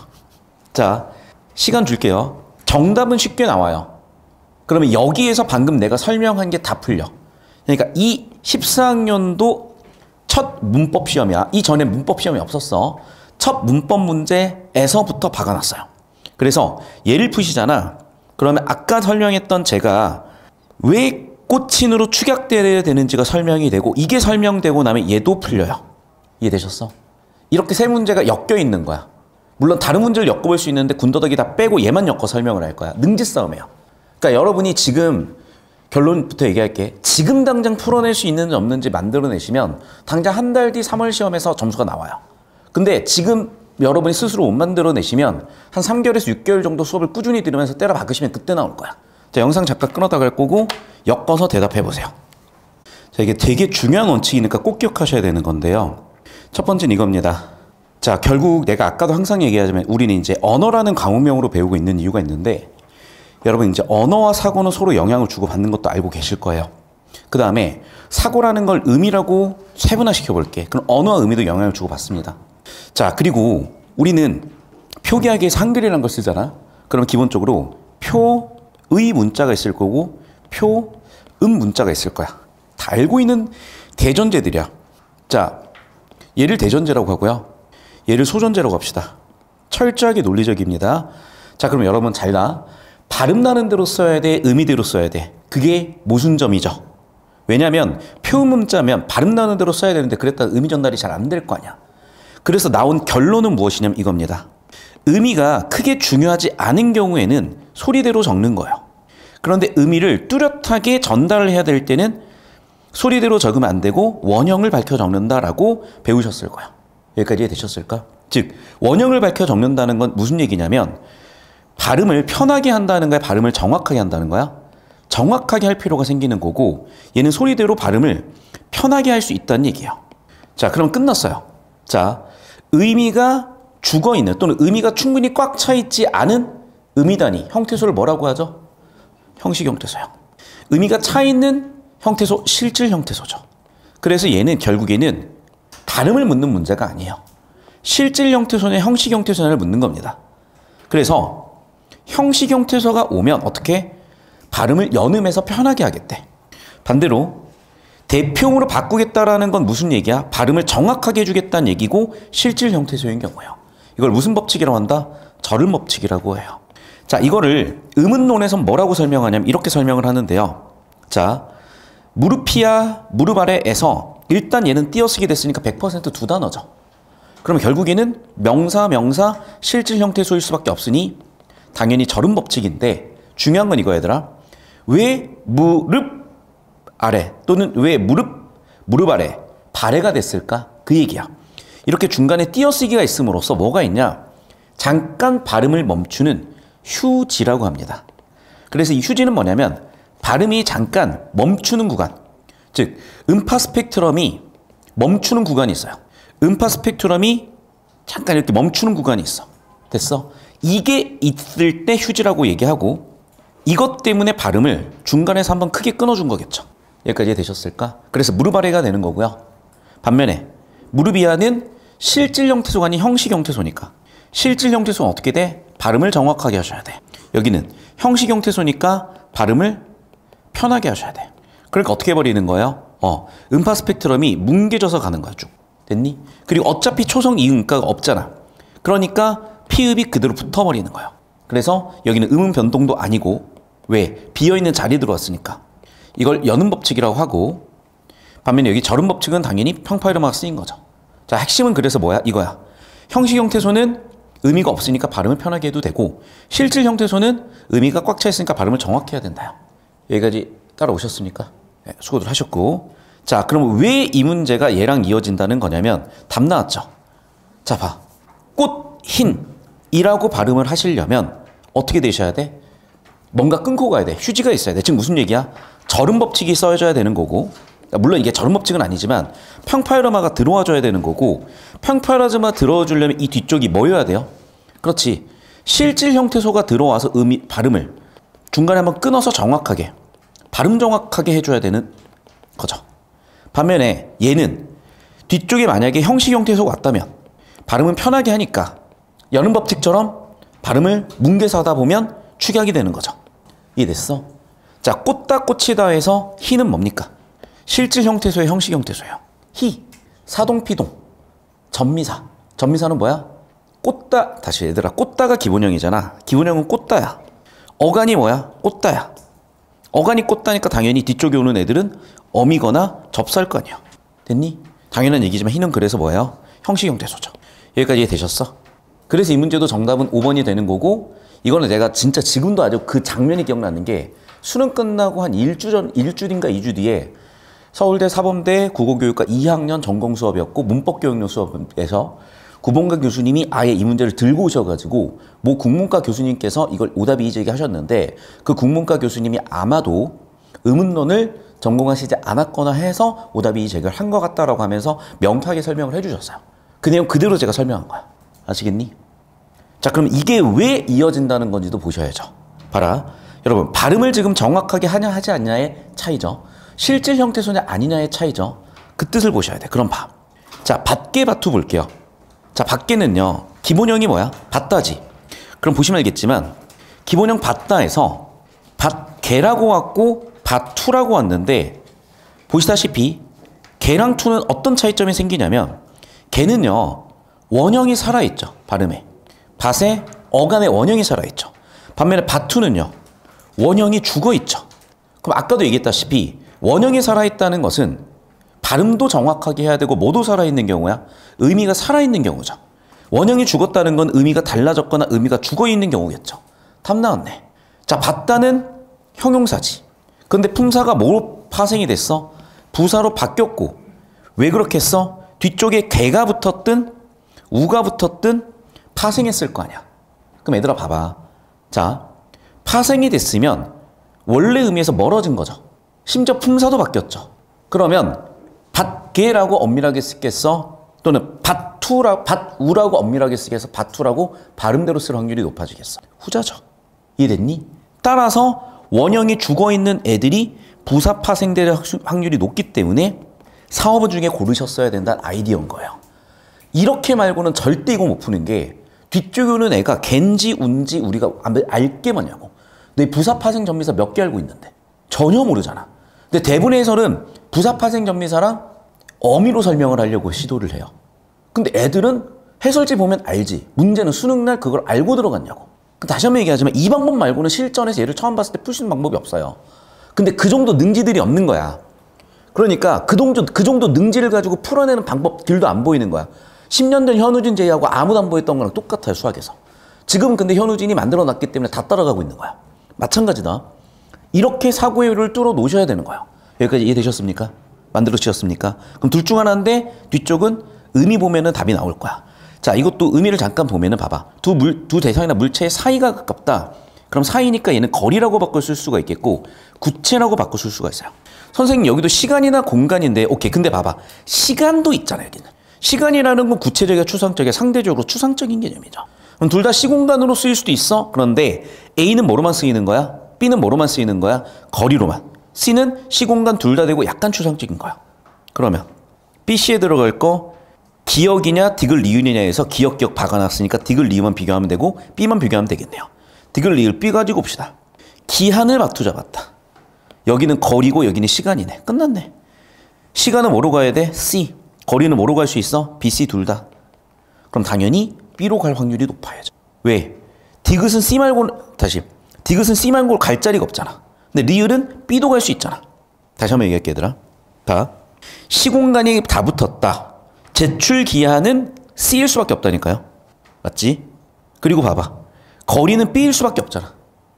자, 시간 줄게요. 정답은 쉽게 나와요. 그러면 여기에서 방금 내가 설명한 게 다 풀려. 그러니까 이 14학년도 첫 문법 시험이야. 이전에 문법 시험이 없었어. 첫 문법 문제에서부터 박아놨어요. 그래서 얘를 푸시잖아. 그러면 아까 설명했던 제가 왜 꽃친으로 축약되어야 되는지가 설명이 되고, 이게 설명되고 나면 얘도 풀려요. 이해되셨어? 이렇게 세 문제가 엮여 있는 거야. 물론 다른 문제를 엮어볼 수 있는데 군더더기 다 빼고 얘만 엮어 설명을 할 거야. 능지 싸움이에요. 그러니까 여러분이 지금 결론부터 얘기할게. 지금 당장 풀어낼 수 있는지 없는지 만들어내시면 당장 한 달 뒤 3월 시험에서 점수가 나와요. 근데 지금 여러분이 스스로 못 만들어내시면 한 3개월에서 6개월 정도 수업을 꾸준히 들으면서 때려 박으시면 그때 나올 거야. 자, 영상 잠깐 끊었다 갈 거고 엮어서 대답해보세요. 자, 이게 되게 중요한 원칙이니까 꼭 기억하셔야 되는 건데요. 첫 번째는 이겁니다. 자, 결국 내가 아까도 항상 얘기하자면 우리는 이제 언어라는 과목명으로 배우고 있는 이유가 있는데, 여러분 이제 언어와 사고는 서로 영향을 주고받는 것도 알고 계실 거예요. 그 다음에 사고라는 걸 의미라고 세분화시켜 볼게. 그럼 언어와 의미도 영향을 주고받습니다. 자, 그리고 우리는 표기하기에서 한글이라는 걸 쓰잖아. 그럼 기본적으로 표의 문자가 있을 거고 표음 문자가 있을 거야. 다 알고 있는 대전제들이야. 자, 얘를 대전제라고 하고요. 얘를 소전제라고 합시다. 철저하게 논리적입니다. 자, 그럼 여러분 잘 나. 발음 나는 대로 써야 돼? 의미대로 써야 돼? 그게 모순점이죠. 왜냐하면 표음 문자면 발음 나는 대로 써야 되는데 그랬다 의미 전달이 잘 안 될 거 아니야. 그래서 나온 결론은 무엇이냐면 이겁니다. 의미가 크게 중요하지 않은 경우에는 소리대로 적는 거예요. 그런데 의미를 뚜렷하게 전달을 해야 될 때는 소리대로 적으면 안 되고 원형을 밝혀 적는다라고 배우셨을 거예요. 여기까지 이해되셨을까? 즉 원형을 밝혀 적는다는 건 무슨 얘기냐면 발음을 편하게 한다는 거야? 발음을 정확하게 한다는 거야? 정확하게 할 필요가 생기는 거고, 얘는 소리대로 발음을 편하게 할 수 있다는 얘기예요. 자, 그럼 끝났어요. 자, 의미가 죽어있는 또는 의미가 충분히 꽉 차 있지 않은 의미단위, 형태소를 뭐라고 하죠? 형식 형태소요. 의미가 차 있는 형태소, 실질 형태소죠. 그래서 얘는 결국에는 발음을 묻는 문제가 아니에요. 실질 형태소냐 형식 형태소냐를 묻는 겁니다. 그래서 형식 형태소가 오면 어떻게? 발음을 연음해서 편하게 하겠대. 반대로 대표음으로 바꾸겠다라는 건 무슨 얘기야? 발음을 정확하게 해주겠다는 얘기고 실질 형태소인 경우예요. 이걸 무슨 법칙이라고 한다? 절음 법칙이라고 해요. 자, 이거를 음운론에서 뭐라고 설명하냐면 이렇게 설명을 하는데요. 자, 무릎이야 무릎 아래에서 일단 얘는 띄어쓰기 됐으니까 100% 두 단어죠. 그럼 결국에는 명사, 명사, 실질 형태소일 수밖에 없으니 당연히 절음 법칙인데 중요한 건 이거 얘들아. 왜 무릎 아래 또는 왜 무릎 아래 발해가 됐을까? 그 얘기야. 이렇게 중간에 띄어쓰기가 있음으로써 뭐가 있냐? 잠깐 발음을 멈추는 휴지라고 합니다. 그래서 이 휴지는 뭐냐면 발음이 잠깐 멈추는 구간. 즉 음파 스펙트럼이 멈추는 구간이 있어요. 음파 스펙트럼이 잠깐 이렇게 멈추는 구간이 있어. 됐어? 이게 있을 때 휴지라고 얘기하고, 이것 때문에 발음을 중간에서 한번 크게 끊어준 거겠죠. 여기까지 되셨을까? 그래서 무릎 아래가 되는 거고요. 반면에 무릎 이하는 실질 형태소가 아닌 형식 형태소니까 실질 형태소는 어떻게 돼? 발음을 정확하게 하셔야 돼. 여기는 형식 형태소니까 발음을 편하게 하셔야 돼. 그러니까 어떻게 해버리는 거예요? 음파 스펙트럼이 뭉개져서 가는 거야 쭉. 됐니? 그리고 어차피 초성 이음가가 없잖아. 그러니까 피읍이 그대로 붙어버리는 거예요. 그래서 여기는 음운 변동도 아니고, 왜? 비어있는 자리에 들어왔으니까. 이걸 연음 법칙이라고 하고, 반면에 여기 절음 법칙은 당연히 평파열음화가 쓰인 거죠. 자, 핵심은 그래서 뭐야? 이거야. 형식 형태소는 의미가 없으니까 발음을 편하게 해도 되고, 실질 형태소는 의미가 꽉 차 있으니까 발음을 정확히 해야 된다요. 여기까지 따라오셨습니까? 네, 수고들 하셨고. 자, 그럼 왜 이 문제가 얘랑 이어진다는 거냐면 답 나왔죠. 자, 봐. 꽃, 흰 이라고 발음을 하시려면 어떻게 되셔야 돼? 뭔가 끊고 가야 돼. 휴지가 있어야 돼. 지금 무슨 얘기야? 절음 법칙이 써져야 되는 거고, 물론 이게 절음 법칙은 아니지만 평파열음화가 들어와줘야 되는 거고, 평파열음화 들어주려면 이 뒤쪽이 뭐여야 돼요? 그렇지. 실질 형태소가 들어와서 발음을 중간에 한번 끊어서 정확하게, 발음 정확하게 해줘야 되는 거죠. 반면에 얘는 뒤쪽에 만약에 형식 형태소가 왔다면 발음은 편하게 하니까 연음 법칙처럼 발음을 뭉개서 하다 보면 축약이 되는 거죠. 이해됐어? 자, 꽂다 꽂히다 해서 희는 뭡니까? 실질 형태소의 형식 형태소예요. 희, 사동피동, 전미사. 전미사는 뭐야? 꽂다. 다시 얘들아, 꽂다가 기본형이잖아. 기본형은 꽂다야. 어간이 뭐야? 꽂다야. 어간이 꽂다니까 당연히 뒤쪽에 오는 애들은 어미거나 접수할 거 아니야. 됐니? 당연한 얘기지만 희는 그래서 뭐예요? 형식 형태소죠. 여기까지 이해되셨어? 그래서 이 문제도 정답은 5번이 되는 거고, 이거는 내가 진짜 지금도 아주 그 장면이 기억나는 게 수능 끝나고 한 일주일인가 2주 뒤에 서울대 사범대 국어교육과 2학년 전공 수업이었고 문법교육용 수업에서 구본가 교수님이 아예 이 문제를 들고 오셔가지고 모 국문과 교수님께서 이걸 오답이 이제게 하셨는데, 그 국문과 교수님이 아마도 의문론을 전공하시지 않았거나 해서 오답이 제기를 한 것 같다라고 하면서 명쾌하게 설명을 해주셨어요. 그 내용 그대로 제가 설명한 거야. 아시겠니? 자, 그럼 이게 왜 이어진다는 건지도 보셔야죠. 봐라. 여러분, 발음을 지금 정확하게 하냐 하지 않냐의 차이죠. 실질 형태소냐 아니냐의 차이죠. 그 뜻을 보셔야 돼. 그럼 봐. 자, 밭개 밭투 볼게요. 자, 밭개는요, 기본형이 뭐야? 밭다지. 그럼 보시면 알겠지만 기본형 밭다에서 밭개라고 왔고 밭투라고 왔는데, 보시다시피 개랑 투는 어떤 차이점이 생기냐면, 개는요 원형이 살아있죠. 발음에. 밭에 어간의 원형이 살아있죠. 반면에 밭투는요 원형이 죽어있죠. 그럼 아까도 얘기했다시피 원형이 살아있다는 것은 발음도 정확하게 해야 되고 뭐도 살아있는 경우야? 의미가 살아있는 경우죠. 원형이 죽었다는 건 의미가 달라졌거나 의미가 죽어있는 경우겠죠. 답 나왔네. 자, 밭다는 형용사지. 근데 품사가 뭐로 파생이 됐어? 부사로 바뀌었고. 왜 그렇게 했어? 뒤쪽에 개가 붙었든 우가 붙었든 파생했을 거 아니야. 그럼 얘들아 봐봐. 자, 파생이 됐으면 원래 의미에서 멀어진 거죠. 심지어 품사도 바뀌었죠. 그러면 밭개라고 엄밀하게 쓰겠어? 또는 밭우라고 엄밀하게 쓰겠어? 밭투라고 발음대로 쓸 확률이 높아지겠어? 후자죠. 이해됐니? 따라서 원형이 죽어있는 애들이 부사 파생될 확률이 높기 때문에 사어부 중에 고르셨어야 된다는 아이디어인 거예요. 이렇게 말고는 절대 이거 못 푸는 게, 뒤쪽에 오는 애가 갠지 운지 우리가 알게 뭐냐고. 내 부사 파생 전미사 몇 개 알고 있는데 전혀 모르잖아. 근데 대부분의 해설은 부사 파생 전미사랑 어미로 설명을 하려고 시도를 해요. 근데 애들은 해설지 보면 알지. 문제는 수능날 그걸 알고 들어갔냐고. 다시 한번 얘기하지만 이 방법 말고는 실전에서 얘를 처음 봤을 때 풀 수 있는 방법이 없어요. 근데 그 정도 능지들이 없는 거야. 그러니까 그 정도 능지를 가지고 풀어내는 방법들도 안 보이는 거야. 10년 전 현우진 제이하고 아무도 안 보였던 거랑 똑같아요, 수학에서. 지금 근데 현우진이 만들어놨기 때문에 다 따라가고 있는 거야. 마찬가지다. 이렇게 사고의 요를 뚫어 놓으셔야 되는 거예요. 여기까지 이해되셨습니까? 만들어지셨습니까? 그럼 둘 중 하나인데 뒤쪽은 의미 보면은 답이 나올 거야. 자, 이것도 의미를 잠깐 보면은 봐봐. 두 대상이나 물체의 사이가 가깝다. 그럼 사이니까 얘는 거리라고 바꿔 쓸 수가 있겠고 구체라고 바꿔 쓸 수가 있어요. 선생님, 여기도 시간이나 공간인데, 오케이. 근데 봐봐. 시간도 있잖아요, 여기는. 시간이라는 건 구체적이야, 추상적이야? 상대적으로 추상적인 개념이죠. 그럼 둘 다 시공간으로 쓰일 수도 있어? 그런데 A는 뭐로만 쓰이는 거야? B는 뭐로만 쓰이는 거야? 거리로만. C는 시공간 둘 다 되고 약간 추상적인 거야. 그러면 B, C에 들어갈 거 기억이냐 디귿 리은이냐에서 기억 박아놨으니까 디귿 리은만 비교하면 되고 B만 비교하면 되겠네요. 디귿 리을 B 가지고 봅시다. 기한을 바투 잡았다. 여기는 거리고 여기는 시간이네. 끝났네. 시간은 뭐로 가야 돼? C. 거리는 뭐로 갈 수 있어? B, C 둘 다. 그럼 당연히 B로 갈 확률이 높아야죠. 왜? 디귿은 C 말고, 디귿은 C 말고 갈 자리가 없잖아. 근데 리을은 B도 갈 수 있잖아. 다시 한번 얘기할게, 얘들아. 자, 시공간이 다 붙었다. 제출 기한은 C일 수밖에 없다니까요. 맞지? 그리고 봐봐. 거리는 B일 수밖에 없잖아.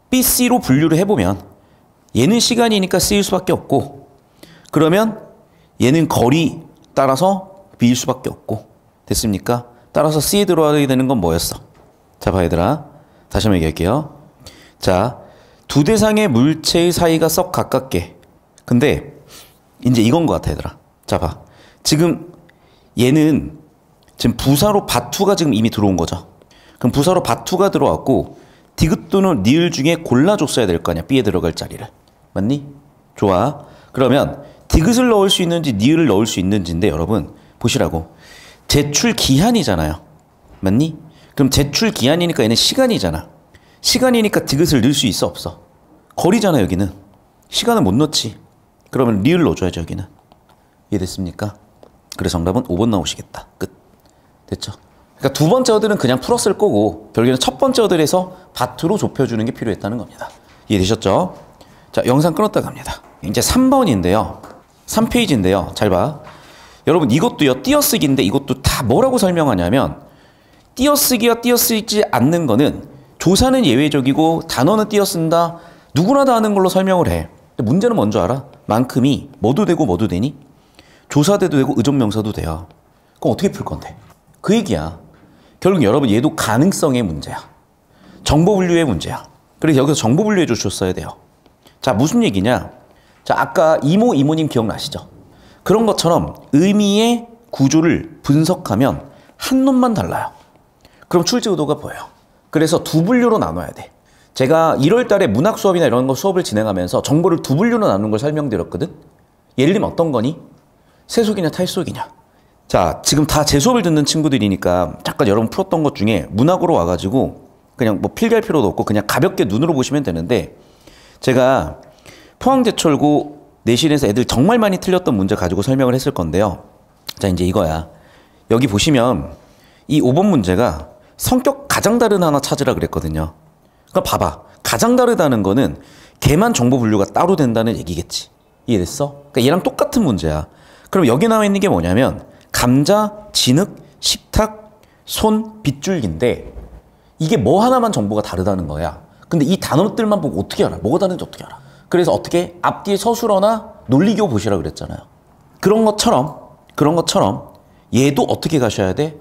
B, C로 분류를 해보면 얘는 시간이니까 C일 수밖에 없고, 그러면 얘는 거리 따라서 B일 수밖에 없고. 됐습니까? 따라서 C에 들어가게 되는 건 뭐였어? 자, 봐 얘들아. 다시 한번 얘기할게요. 자, 두 대상의 물체의 사이가 썩 가깝게. 근데 이제 이건 것 같아 얘들아. 자, 봐. 지금 얘는 지금 부사로 바투가 지금 이미 들어온 거죠. 그럼 부사로 바투가 들어왔고 디귿 또는 니을 중에 골라줬어야 될 거 아니야. B에 들어갈 자리를. 맞니? 좋아. 그러면 디귿을 넣을 수 있는지 니을을 넣을 수 있는지인데 여러분 보시라고. 제출 기한이잖아요. 맞니? 그럼 제출 기한이니까 얘는 시간이잖아. 시간이니까 디귿을 넣을 수 있어 없어? 거리잖아 여기는. 시간을 못 넣지. 그러면 리을 넣어줘야죠 여기는. 이해됐습니까? 그래서 정답은 5번 나오시겠다. 끝. 됐죠? 그러니까 두 번째 어들은 그냥 풀었을 거고 결국에는 첫 번째 어들에서 바트로 좁혀주는 게 필요했다는 겁니다. 이해되셨죠? 자, 영상 끊었다 갑니다. 이제 3번인데요. 3페이지인데요. 잘 봐. 여러분 이것도요. 띄어쓰기인데 이것도 다 뭐라고 설명하냐면 띄어쓰기와 띄어쓰지 않는 거는 조사는 예외적이고 단어는 띄어쓴다. 누구나 다 하는 걸로 설명을 해. 근데 문제는 뭔지 알아? 만큼이 뭐도 되고 뭐도 되니? 조사대도 되고 의존명사도 돼요. 그럼 어떻게 풀 건데? 그 얘기야. 결국 여러분 얘도 가능성의 문제야. 정보분류의 문제야. 그래서 여기서 정보분류해 주셨어야 돼요. 자, 무슨 얘기냐? 자, 아까 이모, 이모님 기억나시죠? 그런 것처럼 의미의 구조를 분석하면 한 놈만 달라요. 그럼 출제 의도가 보여요. 그래서 두 분류로 나눠야 돼. 제가 1월 달에 문학 수업이나 이런 거 수업을 진행하면서 정보를 두 분류로 나누는 걸 설명드렸거든? 예를 들면 어떤 거니? 세속이냐 탈속이냐. 자, 지금 다 제 수업을 듣는 친구들이니까 잠깐 여러분 풀었던 것 중에 문학으로 와가지고 그냥 뭐 필기할 필요도 없고 그냥 가볍게 눈으로 보시면 되는데 제가 포항제철고 내신에서 애들 정말 많이 틀렸던 문제 가지고 설명을 했을 건데요. 자, 이제 이거야. 여기 보시면 이 5번 문제가 성격 가장 다른 하나 찾으라 그랬거든요. 그러니까 봐봐. 가장 다르다는 거는 걔만 정보 분류가 따로 된다는 얘기겠지. 이해됐어? 그러니까 얘랑 똑같은 문제야. 그럼 여기 나와 있는 게 뭐냐면 감자, 진흙, 식탁, 손, 빗줄기인데 이게 뭐 하나만 정보가 다르다는 거야. 근데 이 단어들만 보고 어떻게 알아? 뭐가 다른지 어떻게 알아? 그래서 어떻게 앞뒤에 서술어나 논리교 보시라 그랬잖아요. 그런 것처럼 얘도 어떻게 가셔야 돼?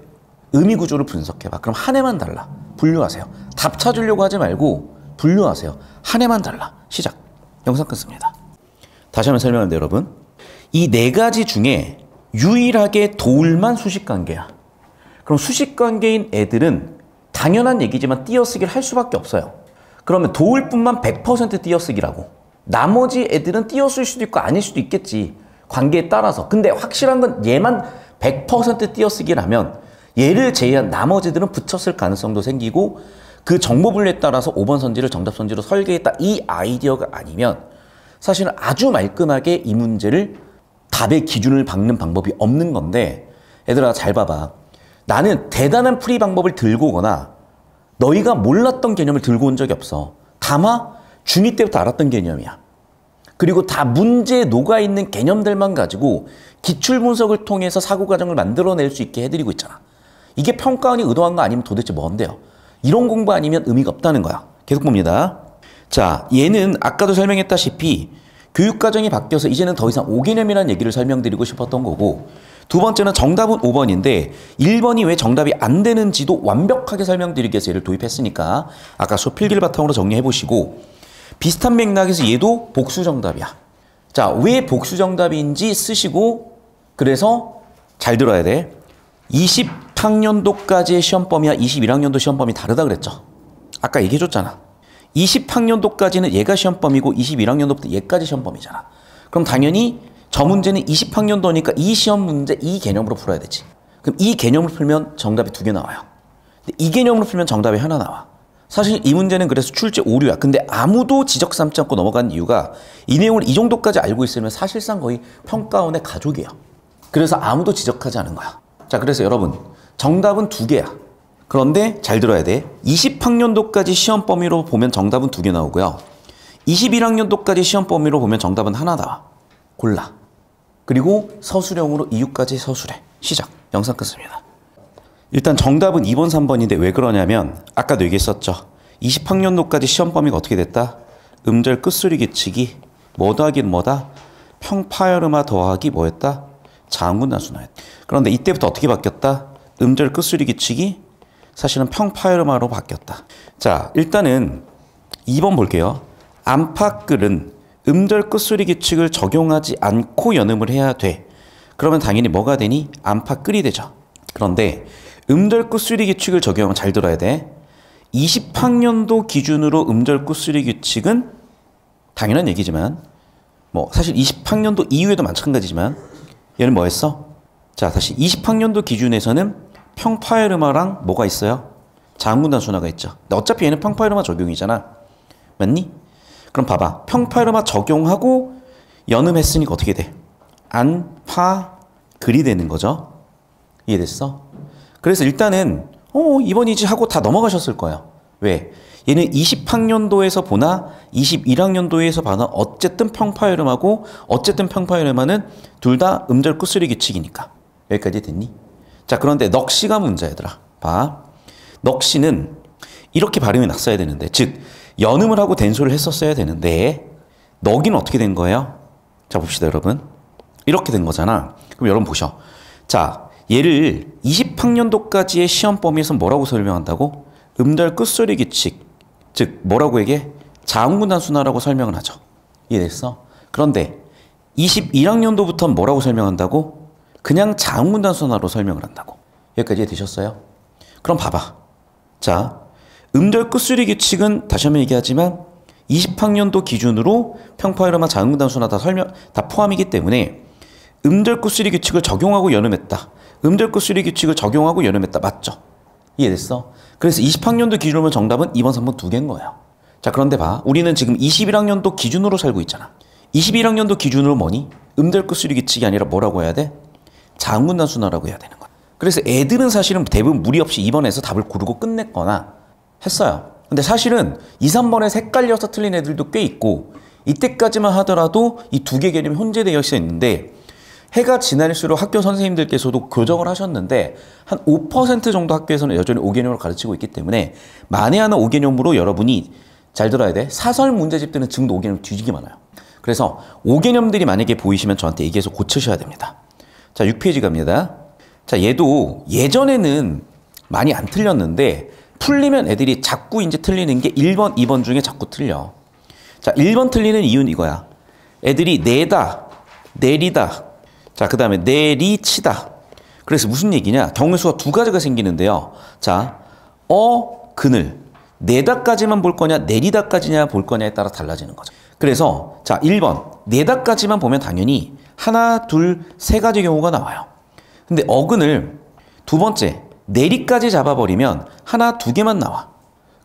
의미 구조를 분석해봐. 그럼 한 해만 달라. 분류하세요. 답 찾으려고 하지 말고 분류하세요. 한 해만 달라. 시작. 영상 끊습니다. 다시 한번 설명하는데 여러분. 이 네 가지 중에 유일하게 도울만 수식관계야. 그럼 수식관계인 애들은 당연한 얘기지만 띄어쓰기를 할 수밖에 없어요. 그러면 도울뿐만 100% 띄어쓰기라고. 나머지 애들은 띄어쓸 수도 있고 아닐 수도 있겠지. 관계에 따라서. 근데 확실한 건 얘만 100% 띄어쓰기라면 얘를 제외한 나머지들은 붙였을 가능성도 생기고 그 정보 분류에 따라서 5번 선지를 정답 선지로 설계했다. 이 아이디어가 아니면 사실은 아주 말끔하게 이 문제를 답의 기준을 박는 방법이 없는 건데 얘들아 잘 봐봐. 나는 대단한 풀이 방법을 들고 오거나 너희가 몰랐던 개념을 들고 온 적이 없어. 다만 중2 때부터 알았던 개념이야. 그리고 다 문제에 녹아있는 개념들만 가지고 기출분석을 통해서 사고과정을 만들어낼 수 있게 해드리고 있잖아. 이게 평가원이 의도한 거 아니면 도대체 뭔데요? 이런 공부 아니면 의미가 없다는 거야. 계속 봅니다. 자, 얘는 아까도 설명했다시피 교육과정이 바뀌어서 이제는 더 이상 5개념이라는 얘기를 설명드리고 싶었던 거고 두 번째는 정답은 5번인데 1번이 왜 정답이 안 되는지도 완벽하게 설명드리기 위해서 얘를 도입했으니까 아까 수업 필기를 바탕으로 정리해보시고 비슷한 맥락에서 얘도 복수 정답이야. 자, 왜 복수 정답인지 쓰시고 그래서 잘 들어야 돼. 20학년도까지의 시험 범위와 21학년도 시험 범위 다르다 그랬죠. 아까 얘기해줬잖아. 20학년도까지는 얘가 시험 범위고 21학년도부터 얘까지 시험 범위잖아. 그럼 당연히 저 문제는 20학년도니까 이 시험 문제 이 개념으로 풀어야 되지. 그럼 이 개념을 풀면 정답이 2개 나와요. 근데 이 개념으로 풀면 정답이 하나 나와. 사실 이 문제는 그래서 출제 오류야. 근데 아무도 지적 삼지 않고 넘어간 이유가 이 내용을 이 정도까지 알고 있으면 사실상 거의 평가원의 가족이에요. 그래서 아무도 지적하지 않은 거야. 자, 그래서 여러분 정답은 2개야. 그런데 잘 들어야 돼. 20학년도까지 시험 범위로 보면 정답은 2개 나오고요. 21학년도까지 시험 범위로 보면 정답은 하나 나와. 골라. 그리고 서술형으로 이유까지 서술해. 시작. 영상 끊습니다. 일단 정답은 2번, 3번인데 왜 그러냐면 아까도 얘기했었죠. 20학년도까지 시험 범위가 어떻게 됐다? 음절 끝소리 규칙이 뭐 더하기는 뭐다? 평파열음화 더하기 뭐였다? 자음군단순화였다. 그런데 이때부터 어떻게 바뀌었다? 음절 끝소리 규칙이 사실은 평파열음화로 바뀌었다. 자, 일단은 2번 볼게요. 안팎글은 음절 끝소리 규칙을 적용하지 않고 연음을 해야 돼. 그러면 당연히 뭐가 되니? 안팎글이 되죠. 그런데 음절 끝소리 규칙을 적용하면 잘 들어야 돼. 20학년도 기준으로 음절 끝소리 규칙은 당연한 얘기지만 뭐 사실 20학년도 이후에도 마찬가지지만 얘는 뭐 했어? 자, 다시 20학년도 기준에서는 평파열음화랑 뭐가 있어요? 자음군단순화가 있죠. 근데 어차피 얘는 평파열음화 적용이잖아. 맞니? 그럼 봐봐. 평파열음화 적용하고 연음했으니까 어떻게 돼? 안파글이 되는 거죠. 이해됐어? 그래서 일단은 이번이지 하고 다 넘어가셨을 거예요. 왜? 얘는 20학년도에서 보나 21학년도에서 봐나 어쨌든 평파열음하고 어쨌든 평파열음화는 둘 다 음절 끝소리 규칙이니까. 여기까지 됐니? 자, 그런데 넋이가 문제야, 얘들아. 봐. 넋이는 이렇게 발음이 났어야 되는데, 즉 연음을 하고 된소를 했었어야 되는데 넋이는 어떻게 된 거예요? 자, 봅시다, 여러분. 이렇게 된 거잖아. 그럼 여러분 보셔. 자, 얘를 20학년도까지의 시험 범위에서 뭐라고 설명한다고? 음절 끝소리 규칙. 즉 뭐라고 얘기해? 자음군단순화라고 설명을 하죠. 이해됐어? 그런데 21학년도부터는 뭐라고 설명한다고? 그냥 자음군단순화로 설명을 한다고. 여기까지 되셨어요? 그럼 봐봐. 자, 음절 끝소리 규칙은 다시 한번 얘기하지만 20학년도 기준으로 평파열음화 자음군단순화 다 포함이기 때문에 음절 끝소리 규칙을 적용하고 연음했다. 음절 끝소리 규칙을 적용하고 연음했다. 맞죠? 이해됐어? 그래서 20학년도 기준으로 정답은 2번, 3번 두 개인 거예요. 자, 그런데 봐. 우리는 지금 21학년도 기준으로 살고 있잖아. 21학년도 기준으로 뭐니? 음절 끝소리 규칙이 아니라 뭐라고 해야 돼? 자음군단순화라고 해야 되는 거야. 그래서 애들은 사실은 대부분 무리 없이 2번에서 답을 고르고 끝냈거나 했어요. 근데 사실은 2, 3번에서 헷갈려서 틀린 애들도 꽤 있고 이때까지만 하더라도 이 두 개 개념이 혼재되어 있었는데 해가 지날수록 학교 선생님들께서도 교정을 하셨는데 한 5% 정도 학교에서는 여전히 5개념을 가르치고 있기 때문에 만에 하나 5개념으로 여러분이 잘 들어야 돼. 사설 문제집들은 지금도 5개념 뒤지게 많아요. 그래서 5개념들이 만약에 보이시면 저한테 얘기해서 고치셔야 됩니다. 자, 6페이지 갑니다. 자, 얘도 예전에는 많이 안 틀렸는데 풀리면 애들이 자꾸 이제 틀리는 게 1번, 2번 중에 자꾸 틀려. 자, 1번 틀리는 이유는 이거야. 애들이 내다, 내리다. 자, 그 다음에 내리치다. 그래서 무슨 얘기냐? 경우수가 두 가지가 생기는데요. 자, 그늘. 내다까지만 볼 거냐, 내리다까지냐 볼 거냐에 따라 달라지는 거죠. 그래서 자, 1번. 내다까지만 보면 당연히 하나, 둘, 세 가지 경우가 나와요. 근데 어근을 두 번째, 내리까지 잡아버리면 하나, 두 개만 나와.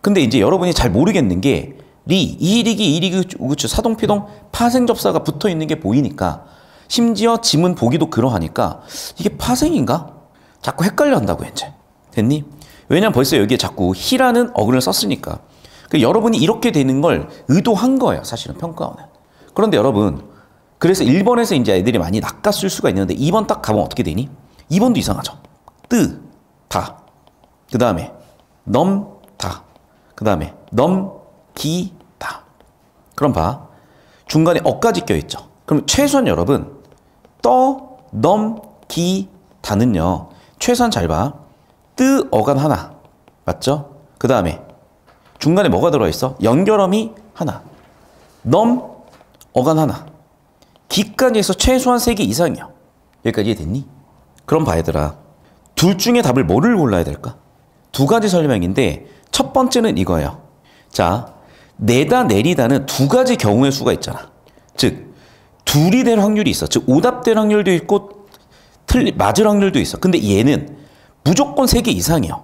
근데 이제 여러분이 잘 모르겠는 게 이리기, 우구추, 사동피동, 파생접사가 붙어 있는 게 보이니까 심지어 지문 보기도 그러하니까 이게 파생인가? 자꾸 헷갈려 한다고 이제. 됐니? 왜냐면 벌써 여기에 자꾸 희라는 어근을 썼으니까. 여러분이 이렇게 되는 걸 의도한 거예요. 사실은 평가원은. 그런데 여러분, 그래서 1번에서 이제 애들이 많이 낚았을 수가 있는데 2번 딱 가면 어떻게 되니? 2번도 이상하죠. 뜨, 다. 그 다음에 넘, 다. 그 다음에 넘기, 다. 그럼 봐. 중간에 어까지 껴있죠. 그럼 최소한 여러분 떠, 넘, 기, 다는요. 최소한 잘 봐. 뜨, 어간 하나. 맞죠? 그 다음에 중간에 뭐가 들어있어? 연결음이 하나. 넘, 어간 하나. 기까지에서 최소한 3개 이상이요. 여기까지 됐니? 그럼 봐, 얘들아. 둘 중에 답을 뭐를 골라야 될까? 두 가지 설명인데 첫 번째는 이거예요. 자, 내다, 내리다는 두 가지 경우의 수가 있잖아. 즉 둘이 될 확률이 있어. 즉 오답될 확률도 있고 맞을 확률도 있어. 근데 얘는 무조건 3개 이상이에요.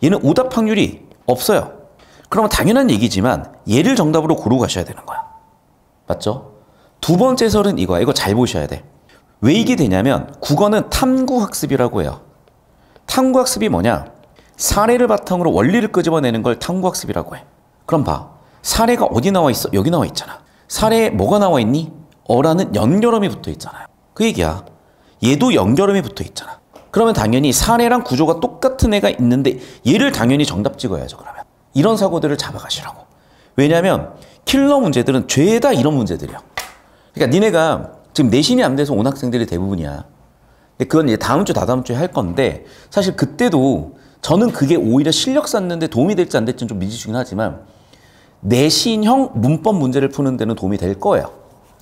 얘는 오답 확률이 없어요. 그러면 당연한 얘기지만 얘를 정답으로 고르고 가셔야 되는 거야. 맞죠? 두 번째 설은 이거야. 이거 잘 보셔야 돼. 왜 이게 되냐면 국어는 탐구학습이라고 해요. 탐구학습이 뭐냐? 사례를 바탕으로 원리를 끄집어내는 걸 탐구학습이라고 해. 그럼 봐. 사례가 어디 나와 있어? 여기 나와 있잖아. 사례에 뭐가 나와 있니? 어라는 연결음이 붙어 있잖아요. 그 얘기야. 얘도 연결음이 붙어 있잖아. 그러면 당연히 사례랑 구조가 똑같은 애가 있는데 얘를 당연히 정답 찍어야죠. 그러면 이런 사고들을 잡아가시라고. 왜냐하면 킬러 문제들은 죄다 이런 문제들이야. 그러니까 니네가 지금 내신이 안 돼서 온 학생들이 대부분이야. 근데 그건 이제 다음 주, 다다음 주에 할 건데 사실 그때도 저는 그게 오히려 실력 쌓는데 도움이 될지 안 될지는 좀 미지수긴 하지만 내신형 문법 문제를 푸는 데는 도움이 될 거예요.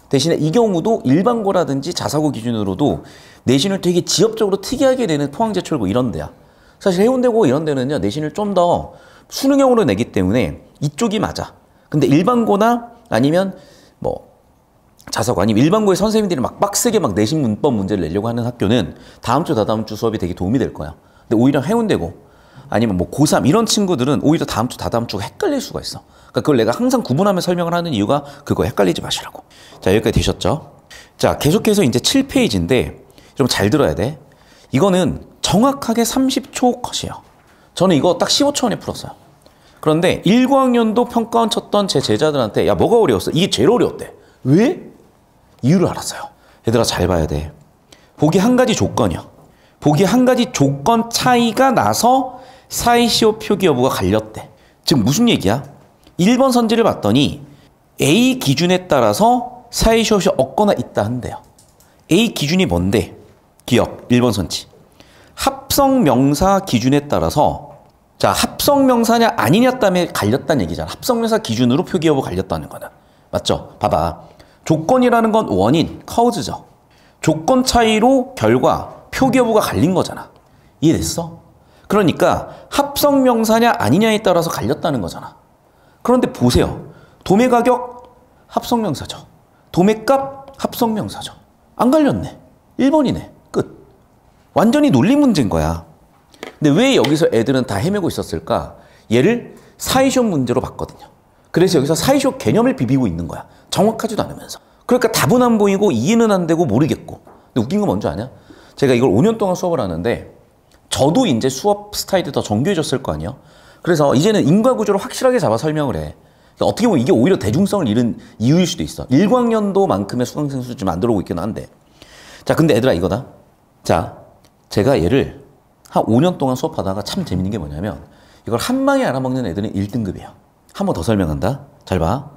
대신에 이 경우도 일반고라든지 자사고 기준으로도 내신을 되게 지역적으로 특이하게 내는 포항제철고 이런 데야. 사실 해운대고 이런 데는요, 내신을 좀 더 수능형으로 내기 때문에 이쪽이 맞아. 근데 일반고나 아니면 뭐 자사고 아니면 일반고의 선생님들이 막 빡세게 막 내신 문법 문제를 내려고 하는 학교는 다음 주, 다다음 주 수업이 되게 도움이 될 거야. 근데 오히려 해운대고 아니면 뭐 고3 이런 친구들은 오히려 다음 주, 다다음 주가 헷갈릴 수가 있어. 그러니까 그걸 내가 항상 구분하며 설명을 하는 이유가 그거 헷갈리지 마시라고. 자, 여기까지 되셨죠? 자, 계속해서 이제 7페이지인데 좀 잘 들어야 돼. 이거는 정확하게 30초 컷이에요. 저는 이거 딱 15초 안에 풀었어요. 그런데 19학년도 평가원 쳤던 제 제자들한테 야, 뭐가 어려웠어? 이게 제일 어려웠대. 왜? 이유를 알았어요. 얘들아, 잘 봐야 돼. 보기 한 가지 조건이야. 보기 한 가지 조건 차이가 나서 사이시오 표기 여부가 갈렸대. 즉 무슨 얘기야? 1번 선지를 봤더니 A 기준에 따라서 사이시오시 없거나 있다 한대요. A 기준이 뭔데? 기억 1번 선지. 합성명사 기준에 따라서 자, 합성명사냐 아니냐 때문에 갈렸다는 얘기잖아. 합성명사 기준으로 표기 여부 갈렸다는 거는. 맞죠? 봐봐. 조건이라는 건 원인, 카우즈죠. 조건 차이로 결과, 표기 여부가 갈린 거잖아. 이해됐어? 그러니까 합성명사냐 아니냐에 따라서 갈렸다는 거잖아. 그런데 보세요. 도매 가격 합성명사죠. 도매값 합성명사죠. 안 갈렸네. 1번이네. 끝. 완전히 논리 문제인 거야. 근데 왜 여기서 애들은 다 헤매고 있었을까? 얘를 사이쇼 문제로 봤거든요. 그래서 여기서 사이쇼 개념을 비비고 있는 거야. 정확하지도 않으면서. 그러니까 답은 안 보이고 이해는 안 되고 모르겠고. 근데 웃긴 건 뭔지 아냐? 제가 이걸 5년 동안 수업을 하는데 저도 이제 수업 스타일이 더 정교해졌을 거 아니에요? 그래서 이제는 인과구조를 확실하게 잡아 설명을 해. 그러니까 어떻게 보면 이게 오히려 대중성을 잃은 이유일 수도 있어. 1학년도만큼의 수강생 수 좀 만들어 오고 있긴 한데. 자, 근데 얘들아 이거다. 자, 제가 얘를 한 5년 동안 수업하다가 참 재밌는 게 뭐냐면 이걸 한 방에 알아먹는 애들은 1등급이에요. 한 번 더 설명한다. 잘 봐.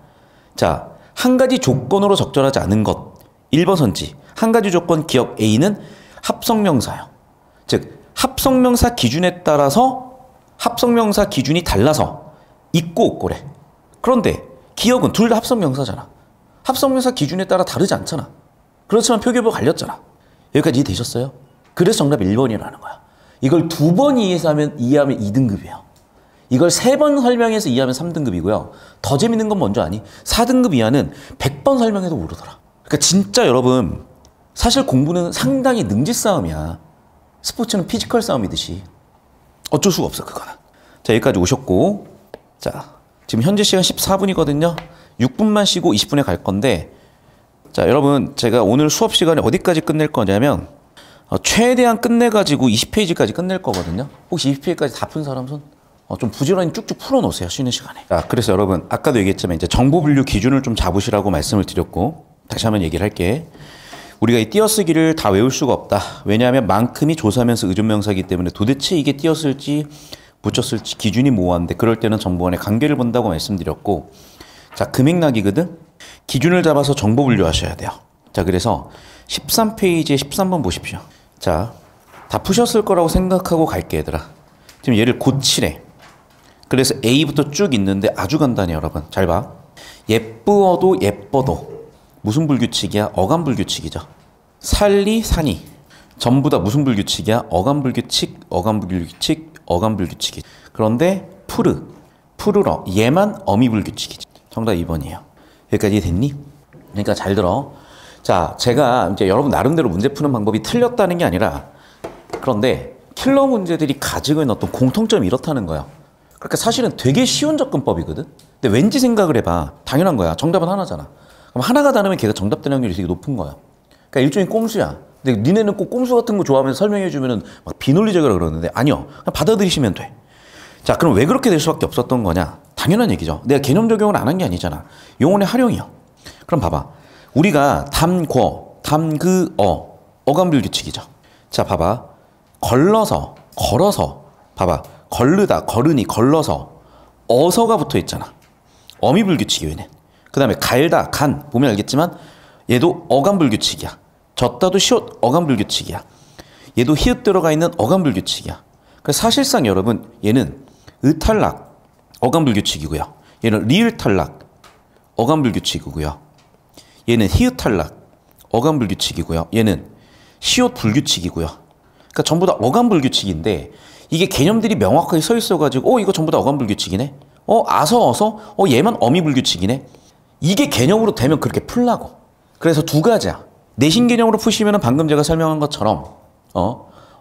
자, 한 가지 조건으로 적절하지 않은 것. 1번 선지. 한 가지 조건 기억 A는 합성명사예요. 즉 합성명사 기준에 따라서 합성명사 기준이 달라서 있고 없고래. 그런데 기억은 둘 다 합성명사잖아. 합성명사 기준에 따라 다르지 않잖아. 그렇지만 표기여부가 갈렸잖아. 여기까지 이해되셨어요? 그래서 정답 1번이라는 거야. 이걸 2번 이해하면 2등급이에요. 이걸 3번 설명해서 이해하면 3등급이고요. 더 재밌는 건 뭔지 아니? 4등급 이하는 100번 설명해도 모르더라. 그러니까 진짜 여러분 사실 공부는 상당히 능지 싸움이야. 스포츠는 피지컬 싸움이듯이. 어쩔 수가 없어 그거는. 자, 여기까지 오셨고 자, 지금 현재 시간 14분이거든요. 6분만 쉬고 20분에 갈 건데 자, 여러분 제가 오늘 수업 시간에 어디까지 끝낼 거냐면 최대한 끝내가지고 20페이지까지 끝낼 거거든요. 혹시 20페이지까지 다 푼 사람 손? 좀 부지런히 쭉쭉 풀어놓으세요. 쉬는 시간에. 자, 그래서 여러분 아까도 얘기했지만 이제 정보분류 기준을 좀 잡으시라고 말씀을 드렸고 다시 한번 얘기를 할게. 우리가 이 띄어쓰기를 다 외울 수가 없다. 왜냐하면 만큼이 조사하면서 의존명사이기 때문에 도대체 이게 띄었을지 붙였을지 기준이 모호한데 그럴 때는 정보원의 관계를 본다고 말씀드렸고 자, 금액락이거든. 기준을 잡아서 정보 분류하셔야 돼요. 자, 그래서 13페이지에 13번 보십시오. 자, 다 푸셨을 거라고 생각하고 갈게 얘들아. 지금 얘를 고치래. 그래서 A부터 쭉 있는데 아주 간단해요 여러분. 잘 봐. 예쁘어도 예뻐도 무슨 불규칙이야? 어감 불규칙이죠. 살리, 산이 전부 다 무슨 불규칙이야? 어감 불규칙, 어감 불규칙, 어감 불규칙이. 그런데 푸르러 얘만 어미 불규칙이지. 정답 2번이에요. 여기까지 됐니? 그러니까 잘 들어. 자, 제가 이제 여러분 나름대로 문제 푸는 방법이 틀렸다는 게 아니라 그런데 킬러 문제들이 가지고 있는 어떤 공통점이 이렇다는 거예요. 그러니까 사실은 되게 쉬운 접근법이거든. 근데 왠지 생각을 해봐. 당연한 거야. 정답은 하나잖아. 그럼 하나가 다르면 걔가 정답 되는 확률이 되게 높은 거야. 그러니까 일종의 꼼수야. 근데 니네는 꼭 꼼수 같은 거 좋아하면서 설명해주면은 막 비논리적이라 그러는데 아니요. 그냥 받아들이시면 돼. 자, 그럼 왜 그렇게 될 수밖에 없었던 거냐? 당연한 얘기죠. 내가 개념 적용을 안 한 게 아니잖아. 용언의 활용이요. 그럼 봐봐. 우리가 담궈, 담그어, 어감불규칙이죠. 자, 봐봐. 걸러서, 걸어서, 봐봐. 걸르다, 걸으니, 걸러서, 어서가 붙어 있잖아. 어미불규칙이요, 얘는. 그 다음에 갈다, 간. 보면 알겠지만 얘도 어간불규칙이야. 졌다도 시옷 어간불규칙이야. 얘도 히읗 들어가 있는 어간불규칙이야. 그래서 사실상 여러분 얘는 으탈락 어간불규칙이고요. 얘는 리을탈락 어간불규칙이고요. 얘는 히읗탈락 어간불규칙이고요. 얘는 시옷 불규칙이고요. 그러니까 전부 다 어간불규칙인데 이게 개념들이 명확하게 서 있어가지고 이거 전부 다 어간불규칙이네. 어서 얘만 어미불규칙이네. 이게 개념으로 되면 그렇게 풀라고. 그래서 두 가지야. 내신 개념으로 푸시면 방금 제가 설명한 것처럼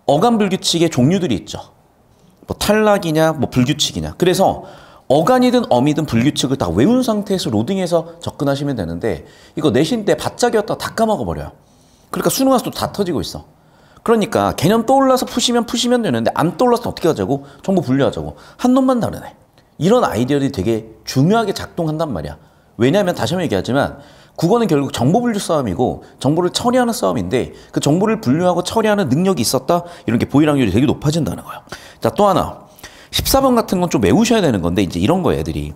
어간불규칙의 종류들이 있죠. 뭐 탈락이냐 뭐 불규칙이냐. 그래서 어간이든 어미든 불규칙을 다 외운 상태에서 로딩해서 접근하시면 되는데 이거 내신 때 바짝이었다가 다 까먹어버려요. 그러니까 수능 와서 또 다 터지고 있어. 그러니까 개념 떠올라서 푸시면 되는데 안 떠올라서 어떻게 하자고? 전부 분류하자고. 한 놈만 다르네. 이런 아이디어들이 되게 중요하게 작동한단 말이야. 왜냐하면 다시 한번 얘기하지만 국어는 결국 정보 분류 싸움이고 정보를 처리하는 싸움인데 그 정보를 분류하고 처리하는 능력이 있었다? 이런 게 보일 확률이 되게 높아진다는 거예요. 자, 또 하나. 14번 같은 건 좀 외우셔야 되는 건데 이제 이런 거예요, 애들이.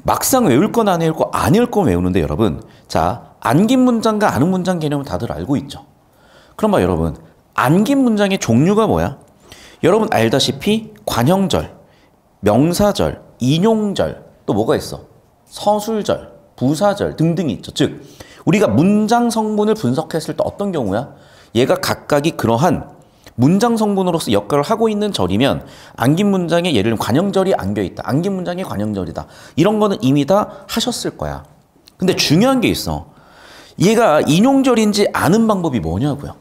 막상 외울 건 안 외울 거 안 외울 건 외우는데 여러분. 자, 안긴 문장과 아는 문장 개념을 다들 알고 있죠. 그럼 봐 여러분. 안긴 문장의 종류가 뭐야? 여러분 알다시피 관형절, 명사절, 인용절, 또 뭐가 있어? 서술절, 부사절 등등이 있죠. 즉 우리가 문장 성분을 분석했을 때 어떤 경우야? 얘가 각각이 그러한 문장 성분으로서 역할을 하고 있는 절이면 안긴 문장에 예를 들면 관형절이 안겨있다. 안긴 문장에 관형절이다. 이런 거는 이미 다 하셨을 거야. 근데 중요한 게 있어. 얘가 인용절인지 아는 방법이 뭐냐고요.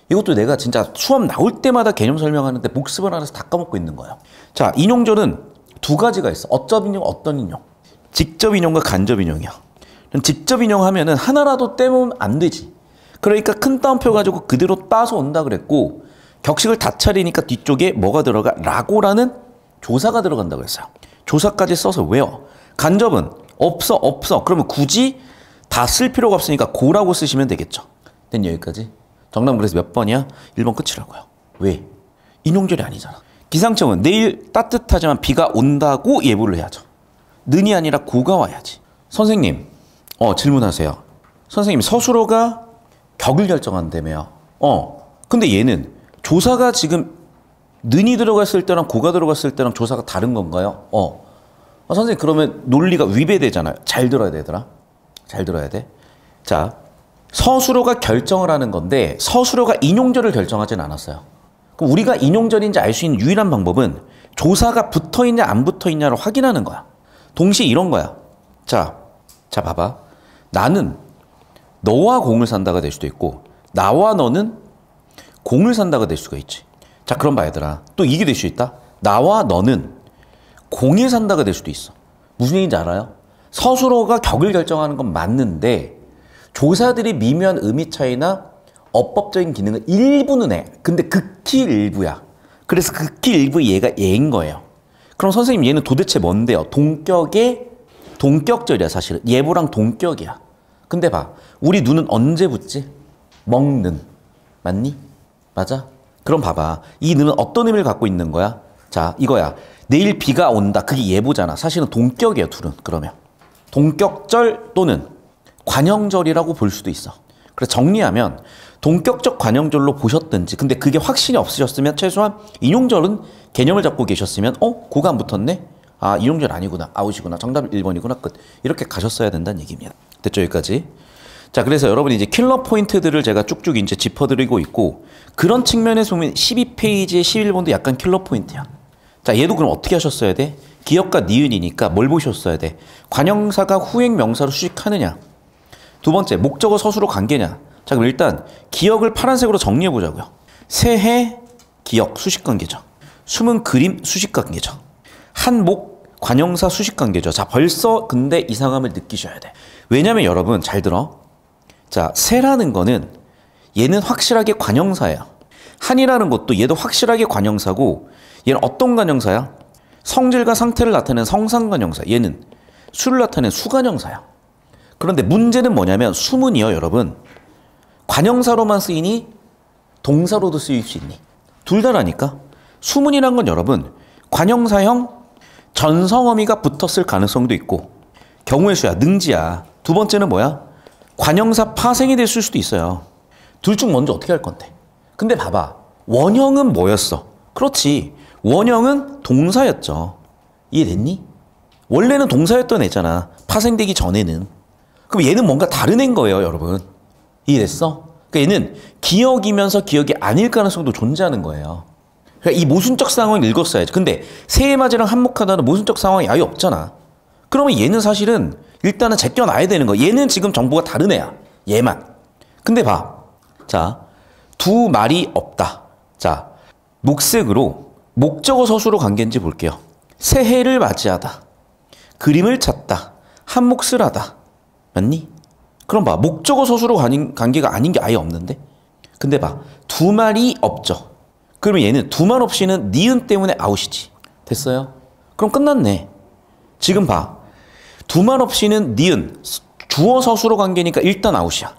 이것도 내가 진짜 수업 나올 때마다 개념 설명하는데 복습을 안 해서 다 까먹고 있는 거예요. 자, 인용절은 두 가지가 있어. 어적 인용, 어떤 인용. 직접 인용과 간접 인용이야. 직접 인용하면은 하나라도 떼면 안 되지. 그러니까 큰 따옴표 가지고 그대로 따서 온다 그랬고 격식을 다 차리니까 뒤쪽에 뭐가 들어가? 라고라는 조사가 들어간다 그랬어요. 조사까지 써서 외워. 간접은 없어. 그러면 굳이 다 쓸 필요가 없으니까 고라고 쓰시면 되겠죠. 된 여기까지. 정답은 그래서 몇 번이야? 1번 끝이라고요. 왜? 인용절이 아니잖아. 기상청은 내일 따뜻하지만 비가 온다고 예보를 해야죠. 는이 아니라 고가 와야지. 선생님, 질문하세요. 선생님, 서술어가 격을 결정한다며요. 근데 얘는 조사가 지금 는이 들어갔을 때랑 고가 들어갔을 때랑 조사가 다른 건가요? 선생님, 그러면 논리가 위배되잖아요. 잘 들어야 되더라. 잘 들어야 돼. 자, 서술어가 결정을 하는 건데 서술어가 인용절을 결정하진 않았어요. 그럼 우리가 인용절인지 알 수 있는 유일한 방법은 조사가 붙어있냐 안 붙어있냐를 확인하는 거야. 동시에 이런 거야. 자 봐봐. 나는 너와 공을 산다가 될 수도 있고 나와 너는 공을 산다가 될 수가 있지. 자, 그럼 봐 얘들아. 또 이게 될 수 있다. 나와 너는 공에 산다가 될 수도 있어. 무슨 얘기인지 알아요? 서술어가 격을 결정하는 건 맞는데 조사들이 미묘한 의미 차이나 어법적인 기능을 일부는 해. 근데 극히 일부야. 그래서 극히 일부 얘가 얘인 거예요. 그럼 선생님 얘는 도대체 뭔데요? 동격절이야 사실은. 예보랑 동격이야. 근데 봐. 우리 눈은 언제 붙지? 먹는. 맞니? 맞아? 그럼 봐봐. 이 눈은 어떤 의미를 갖고 있는 거야? 자, 이거야. 내일 비가 온다. 그게 예보잖아. 사실은 동격이에요, 둘은. 그러면. 동격절 또는 관형절이라고 볼 수도 있어. 그래서 정리하면 동격적 관형절로 보셨든지 근데 그게 확신이 없으셨으면 최소한 인용절은 개념을 잡고 계셨으면 고가 안 붙었네? 아, 인용절 아니구나. 아웃이구나. 정답 1번이구나. 끝. 이렇게 가셨어야 된다는 얘기입니다. 됐죠? 여기까지. 자, 그래서 여러분이 이제 킬러 포인트들을 제가 쭉쭉 이제 짚어드리고 있고 그런 측면에서 보면 12페이지의 11번도 약간 킬러 포인트야. 자, 얘도 그럼 어떻게 하셨어야 돼? 기역과 니은이니까 뭘 보셨어야 돼? 관형사가 후행 명사로 수식하느냐? 두 번째, 목적어 서술어 관계냐? 자, 그럼 일단 기역을 파란색으로 정리해 보자고요. 새해 기역 수식 관계죠. 숨은 그림 수식 관계죠. 한목 관형사 수식 관계죠. 자, 벌써 근데 이상함을 느끼셔야 돼. 왜냐면 여러분 잘 들어. 자, 새라는 거는 얘는 확실하게 관형사예요. 한이라는 것도 얘도 확실하게 관형사고 얘는 어떤 관형사야? 성질과 상태를 나타내는 성상관형사. 얘는 수를 나타내는 수관형사야. 그런데 문제는 뭐냐면 수문이요, 여러분. 관형사로만 쓰이니 동사로도 쓰일 수 있니? 둘 다라니까. 수문이란 건 여러분 관형사형 전성어미가 붙었을 가능성도 있고 경우의 수야, 능지야. 두 번째는 뭐야? 관형사 파생이 됐을 수도 있어요. 둘 중 먼저 어떻게 할 건데? 근데 봐봐. 원형은 뭐였어? 그렇지. 원형은 동사였죠. 이해됐니? 원래는 동사였던 애잖아. 파생되기 전에는. 그럼 얘는 뭔가 다른 애인 거예요, 여러분. 이해됐어? 그러니까 얘는 기억이면서 기억이 아닐 가능성도 존재하는 거예요. 그러니까 이 모순적 상황을 읽었어야지. 근데 세해맞이랑 한몫하다는 모순적 상황이 아예 없잖아. 그러면 얘는 사실은 일단은 제껴놔야 되는 거야. 얘는 지금 정보가 다른 애야. 얘만. 근데 봐. 자, 두 말이 없다. 자, 녹색으로 목적어 서술어 관계인지 볼게요. 새해를 맞이하다. 그림을 찾다. 한 몫을 하다. 맞니? 그럼 봐. 목적어 서술어 관계가 아닌 게 아예 없는데? 근데 봐. 두 말이 없죠. 그러면 얘는 두 말 없이는 니은 때문에 아웃이지. 됐어요? 그럼 끝났네. 지금 봐. 두 말 없이는 니은, 주어 서술어 관계니까 일단 아웃이야.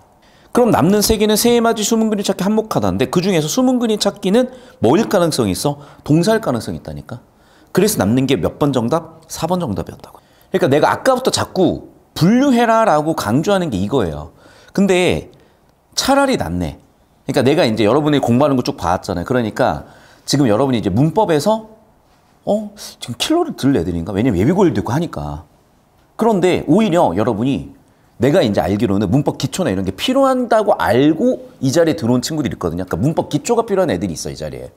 그럼 남는 세 개는 새해맞이 수문근이 찾기 한몫하다인데 그 중에서 수문근이 찾기는 뭐일 가능성이 있어? 동사일 가능성이 있다니까. 그래서 남는 게 몇 번 정답? 4번 정답이었다고. 그러니까 내가 아까부터 자꾸 분류해라라고 강조하는 게 이거예요. 근데 차라리 낫네. 그러니까 내가 이제 여러분이 공부하는 거 쭉 봐왔잖아요. 그러니까 지금 여러분이 이제 문법에서 지금 킬러를 들을 애들인가? 왜냐면 예비고일도 있고 하니까. 그런데 오히려 여러분이 내가 이제 알기로는 문법 기초나 이런 게 필요한다고 알고 이 자리에 들어온 친구들이 있거든요. 그러니까 문법 기초가 필요한 애들이 있어, 이 자리에.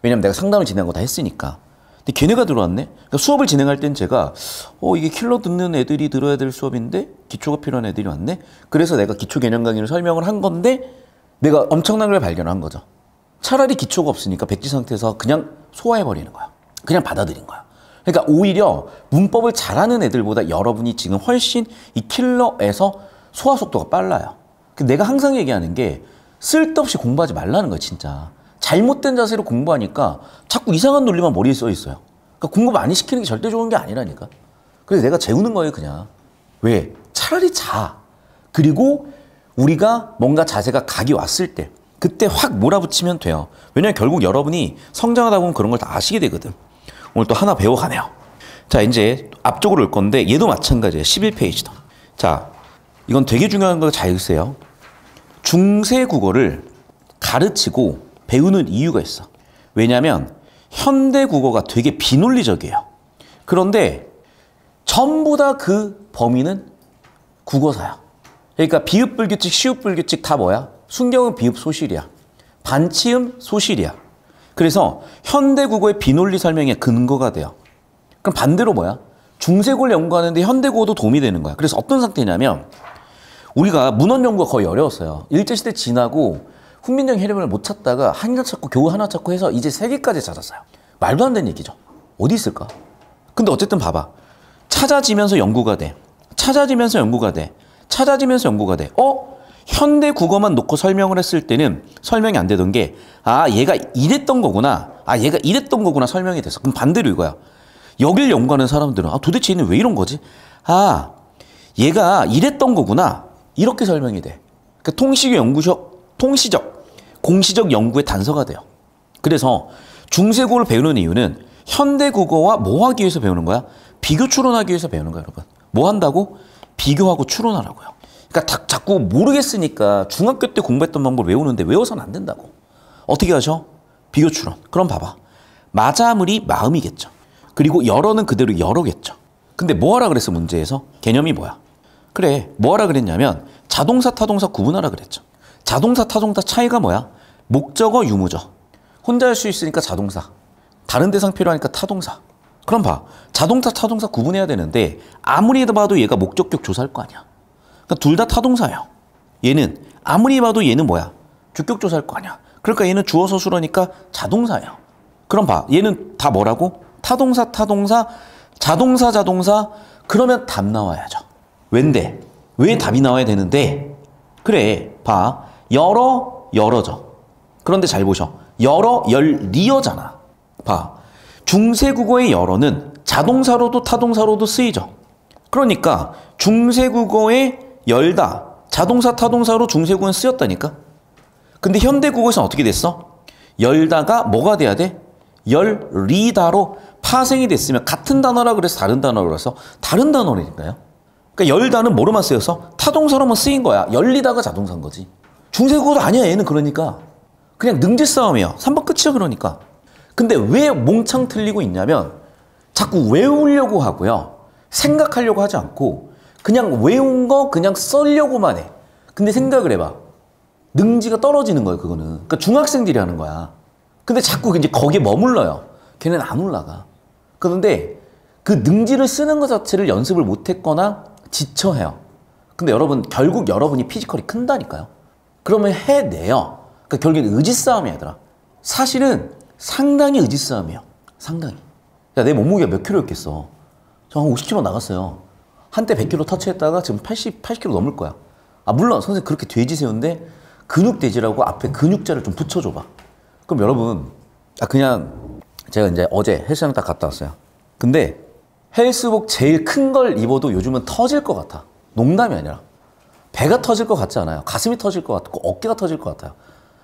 왜냐면 내가 상담을 진행한 거 다 했으니까. 근데 걔네가 들어왔네? 그러니까 수업을 진행할 땐 제가 이게 킬러 듣는 애들이 들어야 될 수업인데 기초가 필요한 애들이 왔네? 그래서 내가 기초 개념 강의를 설명을 한 건데 내가 엄청난 걸 발견한 거죠. 차라리 기초가 없으니까 백지 상태에서 그냥 소화해버리는 거야. 그냥 받아들인 거야. 그러니까 오히려 문법을 잘하는 애들보다 여러분이 지금 훨씬 이 킬러에서 소화 속도가 빨라요. 내가 항상 얘기하는 게 쓸데없이 공부하지 말라는 거야, 진짜. 잘못된 자세로 공부하니까 자꾸 이상한 논리만 머리에 써 있어요. 그러니까 공부 많이 시키는 게 절대 좋은 게 아니라니까. 그래서 내가 재우는 거예요, 그냥. 왜? 차라리 자. 그리고 우리가 뭔가 자세가 각이 왔을 때 그때 확 몰아붙이면 돼요. 왜냐면 결국 여러분이 성장하다 보면 그런 걸 다 아시게 되거든. 오늘 또 하나 배워가네요. 자, 이제 앞쪽으로 올 건데 얘도 마찬가지예요. 11페이지도. 자, 이건 되게 중요한 거 잘 읽으세요. 중세 국어를 가르치고 배우는 이유가 있어. 왜냐하면 현대 국어가 되게 비논리적이에요. 그런데 전부 다 그 범위는 국어사야. 그러니까 비읍 불규칙, 시읍 불규칙 다 뭐야? 순경은 비읍 소실이야. 반치음 소실이야. 그래서 현대 국어의 비논리 설명의 근거가 돼요. 그럼 반대로 뭐야? 중세국어를 연구하는데 현대 국어도 도움이 되는 거야. 그래서 어떤 상태냐면 우리가 문헌 연구가 거의 어려웠어요. 일제시대 지나고 훈민정 해례문을 못 찾다가 한자 찾고 교우 하나 찾고 해서 이제 세 개까지 찾았어요. 말도 안 되는 얘기죠. 어디 있을까? 근데 어쨌든 봐봐. 찾아지면서 연구가 돼. 찾아지면서 연구가 돼. 찾아지면서 연구가 돼. 현대 국어만 놓고 설명을 했을 때는 설명이 안 되던 게 얘가 이랬던 거구나. 얘가 이랬던 거구나 설명이 됐어. 그럼 반대로 이거야. 여길 연구하는 사람들은 도대체 얘는 왜 이런 거지? 얘가 이랬던 거구나. 이렇게 설명이 돼. 그러니까 공시적 연구의 단서가 돼요. 그래서 중세국어를 배우는 이유는 현대 국어와 뭐 하기 위해서 배우는 거야? 비교 추론하기 위해서 배우는 거야, 여러분. 뭐 한다고? 비교하고 추론하라고요. 그러니까 자꾸 모르겠으니까 중학교 때 공부했던 방법을 외우는데 외워서는 안 된다고. 어떻게 하죠? 비교 추론. 그럼 봐봐. 마자물이 마음이겠죠. 그리고 열어는 그대로 열어겠죠. 근데 뭐 하라 그랬어, 문제에서? 개념이 뭐야? 그래, 뭐 하라 그랬냐면 자동사, 타동사 구분하라 그랬죠. 자동사, 타동사 차이가 뭐야? 목적어, 유무죠. 혼자 할 수 있으니까 자동사. 다른 대상 필요하니까 타동사. 그럼 봐. 자동사, 타동사 구분해야 되는데 아무리 봐도 얘가 목적격 조사할 거 아니야. 그러니까 둘 다 타동사예요. 얘는 아무리 봐도 얘는 뭐야? 주격 조사할 거 아니야. 그러니까 얘는 주어 서술어니까 자동사예요. 그럼 봐. 얘는 다 뭐라고? 타동사, 타동사, 자동사, 자동사. 그러면 답 나와야죠. 왠데? 왜 답이 나와야 되는데? 그래. 봐. 열어, 열어져. 그런데 잘 보셔. 열어, 열리어잖아. 봐. 중세국어의 열어는 자동사로도 타동사로도 쓰이죠. 그러니까 중세국어의 열다. 자동사, 타동사로 중세국어는 쓰였다니까. 근데 현대국어에서는 어떻게 됐어? 열다가 뭐가 돼야 돼? 열리다로 파생이 됐으면 같은 단어라 그래서 다른 단어로 해서 다른 단어라니까요. 그러니까 열다는 뭐로만 쓰여서? 타동사로만 쓰인 거야. 열리다가 자동사인 거지. 중세국어도 아니야 얘는. 그러니까 그냥 능지 싸움이야. 3번 끝이야. 그러니까. 근데 왜 몽창 틀리고 있냐면 자꾸 외우려고 하고요. 생각하려고 하지 않고 그냥 외운 거 그냥 쓰려고만 해. 근데 생각을 해봐. 능지가 떨어지는 거예요. 그거는. 그러니까 중학생들이 하는 거야. 근데 자꾸 이제 거기에 머물러요. 걔는 안 올라가. 그런데 그 능지를 쓰는 것 자체를 연습을 못했거나 지쳐해요. 근데 여러분 결국 여러분이 피지컬이 큰다니까요. 그러면 해내요. 그러니까 결국엔 의지 싸움이야 얘들아. 사실은 상당히 의지 싸움이에요. 상당히. 야, 내 몸무게가 몇 킬로였겠어. 저 한 50kg 나갔어요. 한때 100kg 터치했다가 지금 80kg 넘을 거야. 아 물론 선생님 그렇게 돼지 세운데 근육돼지라고 앞에 근육자를 좀 붙여줘봐. 그럼 여러분 그냥 제가 이제 어제 헬스장 딱 갔다 왔어요. 근데 헬스복 제일 큰 걸 입어도 요즘은 터질 것 같아. 농담이 아니라. 배가 터질 것 같지 않아요. 가슴이 터질 것 같고 어깨가 터질 것 같아요.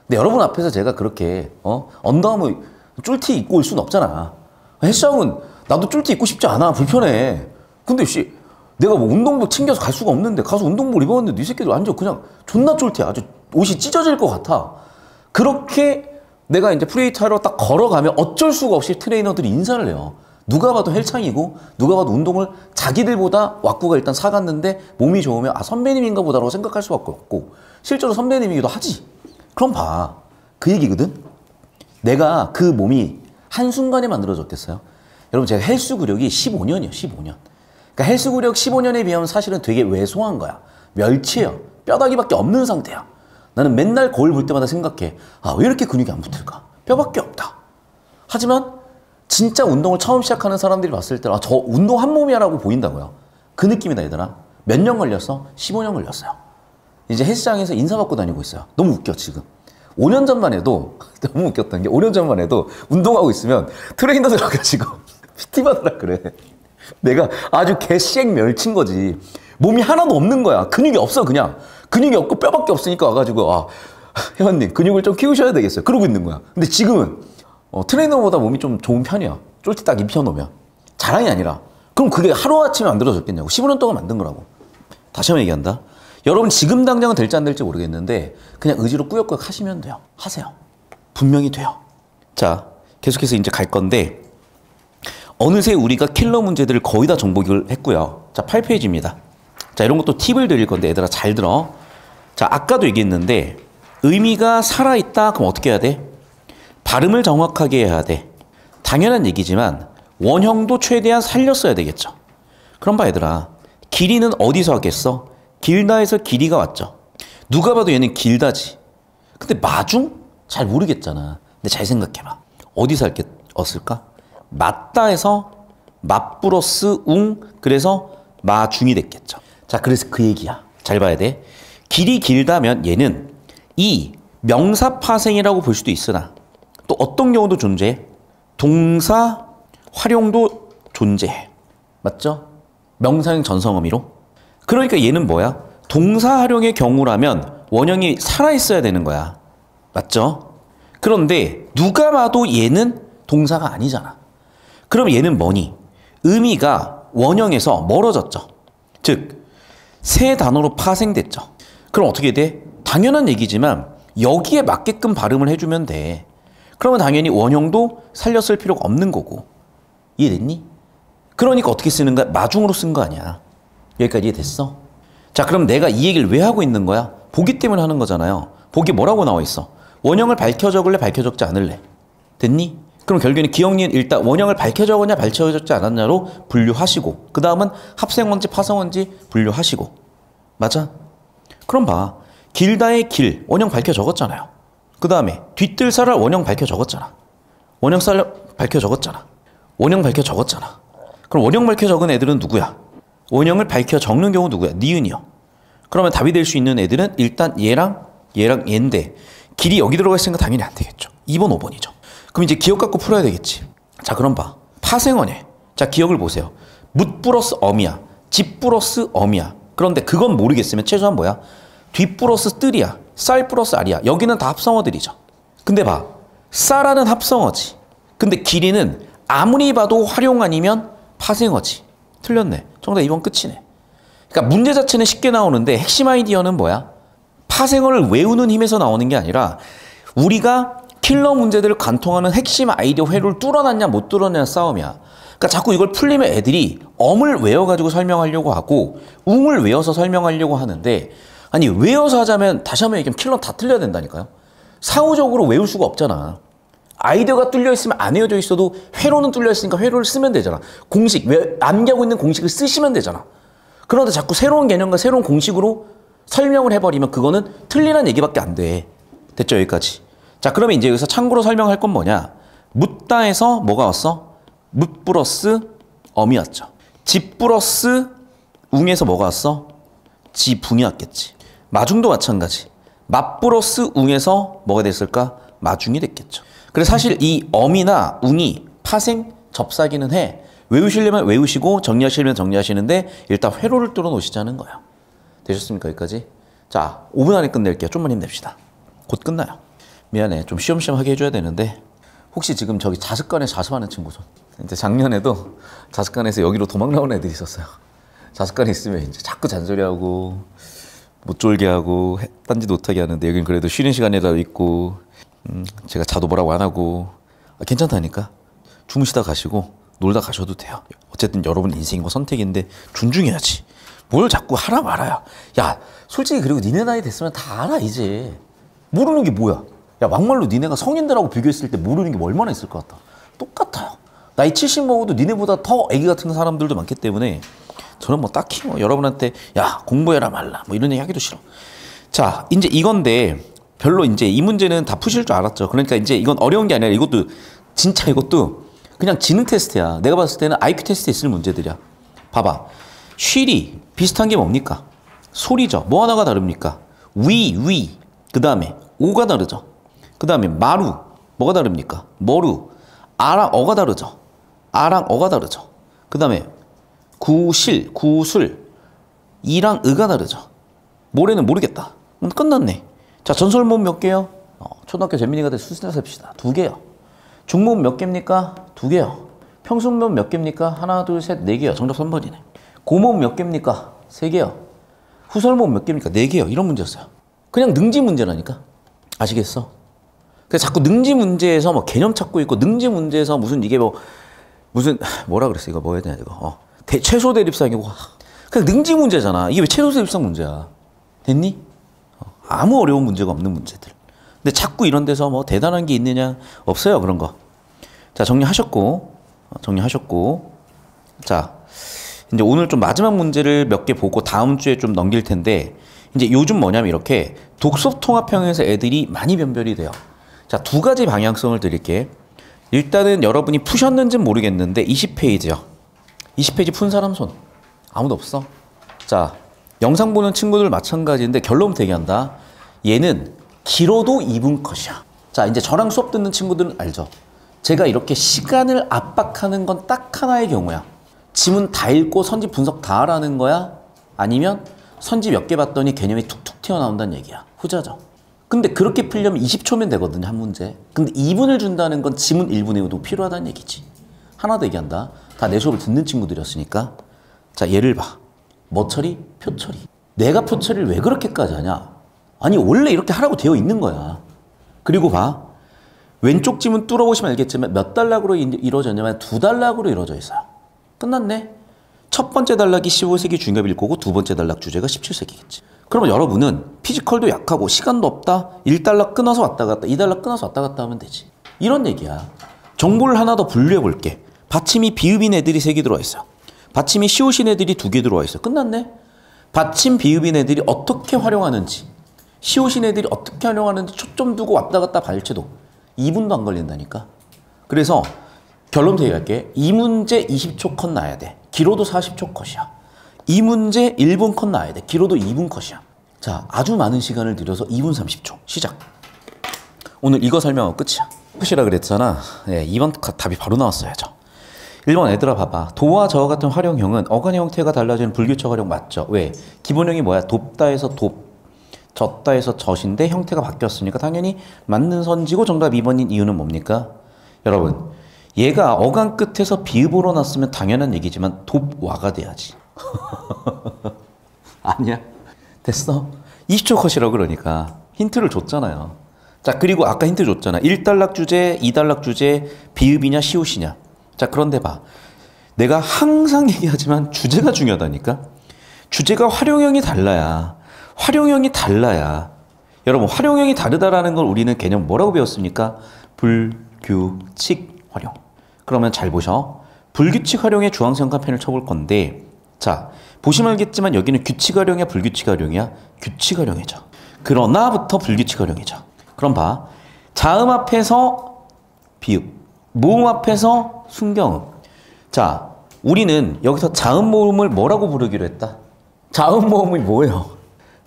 근데 여러분 앞에서 제가 그렇게 언더아머 쫄티 입고 올 수는 없잖아. 헬스장은 나도 쫄티 입고 싶지 않아. 불편해. 근데 내가 뭐 운동복 챙겨서 갈 수가 없는데 가서 운동복 입었는데 이 새끼들 완전 그냥 존나 쫄티야. 아주 옷이 찢어질 것 같아. 그렇게 내가 이제 프리웨이트 하러 딱 걸어가면 어쩔 수가 없이 트레이너들이 인사를 해요. 누가 봐도 헬창이고 누가 봐도 운동을 자기들보다 왁구가 일단 사갔는데 몸이 좋으면 선배님인가 보다라고 생각할 수밖에 없고 실제로 선배님이기도 하지. 그럼 봐. 그 얘기거든. 내가 그 몸이 한순간에 만들어졌겠어요? 여러분 제가 헬스 구력이 15년이에요. 15년. 그러니까 헬스 구력 15년에 비하면 사실은 되게 왜소한 거야. 멸치예요. 뼈다귀밖에 없는 상태야. 나는 맨날 거울 볼 때마다 생각해. 왜 이렇게 근육이 안 붙을까? 뼈밖에 없다. 하지만 진짜 운동을 처음 시작하는 사람들이 봤을 때 저 운동 한 몸이야 라고 보인다고요. 그 느낌이다 얘들아. 몇 년 걸렸어? 15년 걸렸어요. 이제 헬스장에서 인사받고 다니고 있어요. 너무 웃겨 지금. 5년 전만 해도 너무 웃겼던 게 5년 전만 해도 운동하고 있으면 트레이너들 와가지고 PT 받으라 그래. 내가 아주 개씩 멸친 거지. 몸이 하나도 없는 거야. 근육이 없어 그냥. 근육이 없고 뼈밖에 없으니까 와가지고 회원님 근육을 좀 키우셔야 되겠어요. 그러고 있는 거야. 근데 지금은 트레이너보다 몸이 좀 좋은 편이야. 쫄티 딱 입혀놓으면. 자랑이 아니라. 그럼 그게 하루아침에 만들어졌겠냐고. 15년 동안 만든 거라고. 다시 한번 얘기한다. 여러분 지금 당장은 될지 안 될지 모르겠는데 그냥 의지로 꾸역꾸역 하시면 돼요. 하세요. 분명히 돼요. 자, 계속해서 이제 갈 건데 어느새 우리가 킬러 문제들을 거의 다 정복을 했고요. 자, 8페이지입니다. 자, 이런 것도 팁을 드릴 건데 얘들아 잘 들어. 자, 아까도 얘기했는데 의미가 살아있다. 그럼 어떻게 해야 돼? 발음을 정확하게 해야 돼. 당연한 얘기지만 원형도 최대한 살렸어야 되겠죠. 그럼 봐 얘들아. 길이는 어디서 하겠어? 길다에서 길이가 왔죠. 누가 봐도 얘는 길다지. 근데 마중? 잘 모르겠잖아. 근데 잘 생각해봐. 어디서 했을까? 맞다에서 맞 플러스 웅 그래서 마중이 됐겠죠. 자, 그래서 그 얘기야. 잘 봐야 돼. 길이 길다면 얘는 이 명사 파생이라고 볼 수도 있으나 또 어떤 경우도 존재해. 동사 활용도 존재해. 맞죠? 명사형 전성 의미로. 그러니까 얘는 뭐야? 동사 활용의 경우라면 원형이 살아있어야 되는 거야. 맞죠? 그런데 누가 봐도 얘는 동사가 아니잖아. 그럼 얘는 뭐니? 의미가 원형에서 멀어졌죠. 즉, 새 단어로 파생됐죠. 그럼 어떻게 돼? 당연한 얘기지만 여기에 맞게끔 발음을 해주면 돼. 그러면 당연히 원형도 살렸을 필요가 없는 거고. 이해됐니? 그러니까 어떻게 쓰는가? 마중으로 쓴 거 아니야. 여기까지 이해됐어? 자, 그럼 내가 이 얘기를 왜 하고 있는 거야? 보기 때문에 하는 거잖아요. 보기 뭐라고 나와 있어? 원형을 밝혀 적을래? 밝혀 적지 않을래? 됐니? 그럼 결국에는 기억니은 일단 원형을 밝혀 적었냐 밝혀 적지 않았냐로 분류하시고 그 다음은 합성어인지 파성어인지 분류하시고. 맞아? 그럼 봐. 길다의 길 원형 밝혀 적었잖아요. 그 다음에 뒤뜰살을 원형 밝혀 적었잖아. 원형살 밝혀 적었잖아. 원형 밝혀 적었잖아. 그럼 원형 밝혀 적은 애들은 누구야? 원형을 밝혀 적는 경우 누구야? 니은이요. 그러면 답이 될 수 있는 애들은 일단 얘랑 얘인데 길이 여기 들어가 있으니까 당연히 안 되겠죠. 2번, 5번이죠. 그럼 이제 기억 갖고 풀어야 되겠지. 자, 그럼 봐. 파생어네. 자, 기억을 보세요. 묻 플러스 엄이야. 집 플러스 엄이야. 그런데 그건 모르겠으면 최소한 뭐야? 뒤 플러스 뜰이야. 쌀 플러스 알이야. 여기는 다 합성어들이죠. 근데 봐. 쌀아는 합성어지. 근데 길이는 아무리 봐도 활용 아니면 파생어지. 틀렸네. 정답 2번 끝이네. 그러니까 문제 자체는 쉽게 나오는데 핵심 아이디어는 뭐야? 파생어를 외우는 힘에서 나오는 게 아니라 우리가 킬러 문제들을 관통하는 핵심 아이디어 회로를 뚫어놨냐 못 뚫어냈냐 싸움이야. 그러니까 자꾸 이걸 풀리면 애들이 엄을 외워가지고 설명하려고 하고 웅을 외워서 설명하려고 하는데 아니 외워서 하자면 다시 한번 얘기하면 킬러 다 틀려야 된다니까요. 사후적으로 외울 수가 없잖아. 아이디어가 뚫려 있으면 안 외워져 있어도 회로는 뚫려 있으니까 회로를 쓰면 되잖아. 공식, 암기하고 있는 공식을 쓰시면 되잖아. 그런데 자꾸 새로운 개념과 새로운 공식으로 설명을 해버리면 그거는 틀리는 얘기밖에 안 돼. 됐죠? 여기까지. 자, 그러면 이제 여기서 참고로 설명할 건 뭐냐? 묻다에서 뭐가 왔어? 묻 플러스 엄이 왔죠. 집 플러스 웅에서 뭐가 왔어? 지붕이 왔겠지. 마중도 마찬가지. 맛 플러스 웅에서 뭐가 됐을까? 마중이 됐겠죠. 그래서 사실 이 엄이나 웅이 파생, 접사기는 해. 외우시려면 외우시고 정리하시려면 정리하시는데 일단 회로를 뚫어 놓으시자는 거야. 되셨습니까? 여기까지? 자, 5분 안에 끝낼게요. 좀만 힘냅시다. 곧 끝나요. 미안해. 좀 쉬엄쉬엄하게 해줘야 되는데 혹시 지금 저기 자습관에 자습하는 친구 손. 이제 작년에도 자습관에서 여기로 도망 나온 애들이 있었어요. 자습관에 있으면 이제 자꾸 잔소리하고 못 졸게 하고 딴짓 못하게 하는데 여긴 그래도 쉬는 시간에도 있고 제가 자도 뭐라고 안 하고 괜찮다니까. 주무시다 가시고 놀다 가셔도 돼요. 어쨌든 여러분 인생과 선택인데 존중해야지. 뭘 자꾸 하라 말아야. 야 솔직히 그리고 니네 나이 됐으면 다 알아 이제. 모르는 게 뭐야. 야 막말로 니네가 성인들하고 비교했을 때 모르는 게 얼마나 있을 것 같아. 똑같아요. 나이 70 먹어도 니네보다 더 애기 같은 사람들도 많기 때문에 저는 뭐 딱히 뭐 여러분한테 야 공부해라 말라 뭐 이런 얘기 하기도 싫어. 자 이제 이건데 별로 이제 이 문제는 다 푸실 줄 알았죠. 그러니까 이제 이건 어려운 게 아니라 이것도 진짜 이것도 그냥 지능 테스트야. 내가 봤을 때는 IQ 테스트에 있을 문제들이야. 봐봐. 쉬리 비슷한 게 뭡니까? 소리죠. 뭐 하나가 다릅니까? 위. 그 다음에 오가 다르죠. 그 다음에 마루. 뭐가 다릅니까? 머루. 아랑 어가 다르죠. 아랑 어가 다르죠. 그 다음에 구실, 구술. 이랑 의가 다르죠. 모래는 모르겠다. 끝났네. 자, 전설모음 몇 개요? 초등학교 재민이가 돼 수준에서 셉시다. 2개요. 중모음 몇 개입니까? 2개요. 평순모음 몇 개입니까? 하나, 둘, 셋, 4개요. 정답 3번이네. 고모음 몇 개입니까? 3개요. 후설모음 몇 개입니까? 4개요. 이런 문제였어요. 그냥 능지 문제라니까. 아시겠어? 그래서 자꾸 능지 문제에서 뭐 개념 찾고 있고 능지 문제에서 무슨 이게 뭐 무슨 뭐라 그랬어? 이거 뭐 해야 되냐 이거. 최소 대립상이고 그냥 능지 문제잖아. 이게 왜 최소 대립상 문제야? 됐니? 아무 어려운 문제가 없는 문제들. 근데 자꾸 이런 데서 뭐 대단한 게 있느냐? 없어요. 그런 거. 자, 정리하셨고. 자, 이제 오늘 좀 마지막 문제를 몇 개 보고 다음 주에 좀 넘길 텐데 이제 요즘 뭐냐면 이렇게 독서 통합형에서 애들이 많이 변별이 돼요. 자, 2가지 방향성을 드릴게. 일단은 여러분이 푸셨는지는 모르겠는데 20페이지요. 20페이지 푼 사람 손. 아무도 없어? 자, 영상 보는 친구들 마찬가지인데 결론부터 얘기한다. 얘는 길어도 2분 컷이야. 자, 이제 저랑 수업 듣는 친구들은 알죠? 제가 이렇게 시간을 압박하는 건 딱 하나의 경우야. 지문 다 읽고 선지 분석 다 하라는 거야? 아니면 선지 몇 개 봤더니 개념이 툭툭 튀어나온다는 얘기야. 후자죠. 근데 그렇게 풀려면 20초면 되거든요, 한 문제. 근데 2분을 준다는 건 지문 1분의 5도 필요하다는 얘기지. 하나 더 얘기한다. 다 내 수업을 듣는 친구들이었으니까. 자, 예를 봐. 뭐 처리? 표 처리. 내가 표 처리를 왜 그렇게까지 하냐? 아니, 원래 이렇게 하라고 되어 있는 거야. 그리고 봐. 왼쪽 지문 뚫어보시면 알겠지만 몇 단락으로 이루어졌냐면 2단락으로 이루어져 있어요. 끝났네. 첫 번째 단락이 15세기 중엽일 거고 두 번째 단락 주제가 17세기겠지. 그러면 여러분은 피지컬도 약하고 시간도 없다. 1단락 끊어서 왔다 갔다 2단락 끊어서 왔다 갔다 하면 되지. 이런 얘기야. 정보를 하나 더 분류해 볼게. 받침이 비읍인 애들이 3개 들어와 있어요. 받침이 시옷인 애들이 2개 들어와 있어요. 끝났네. 받침 비읍인 애들이 어떻게 활용하는지 시옷인 애들이 어떻게 활용하는지 초점 두고 왔다 갔다 발췌도 2분도 안 걸린다니까. 그래서 결론부터 얘기할게. 이 문제 20초 컷 나야 돼. 길어도 40초 컷이야. 이 문제 1분 컷 나야 돼. 길어도 2분 컷이야. 자, 아주 많은 시간을 들여서 2분 30초. 시작. 오늘 이거 설명하고 끝이야. 끝이라 그랬잖아. 네, 2번 답이 바로 나왔어야죠. 1번 애들아 봐봐. 도와 저와 같은 활용형은 어간의 형태가 달라지는 불규칙 활용 맞죠? 왜? 기본형이 뭐야? 돕다에서 돕, 젖다에서 젖인데 형태가 바뀌었으니까 당연히 맞는 선지고 정답 2번인 이유는 뭡니까? 여러분, 얘가 어간 끝에서 비읍으로 났으면 당연한 얘기지만 돕와가 돼야지. 아니야. 됐어. 20초 컷이라고 그러니까 힌트를 줬잖아요. 자, 그리고 아까 힌트 줬잖아. 1단락 주제, 2단락 주제, 비읍이냐 시옷이냐. 자, 그런데 봐. 내가 항상 얘기하지만 주제가 중요하다니까. 주제가 활용형이 달라야. 활용형이 달라야. 여러분, 활용형이 다르다라는 걸 우리는 개념 뭐라고 배웠습니까? 불규칙 활용. 그러면 잘 보셔. 불규칙 활용의 주황색 칸펜을 쳐볼 건데, 자, 보시면 알겠지만 여기는 규칙 활용이야, 불규칙 활용이야? 규칙 활용이죠. 그러나부터 불규칙 활용이죠. 그럼 봐. 자음 앞에서 비읍, 모음 앞에서 순경음. 자, 우리는 여기서 자음 모음을 뭐라고 부르기로 했다? 자음 모음이 뭐예요?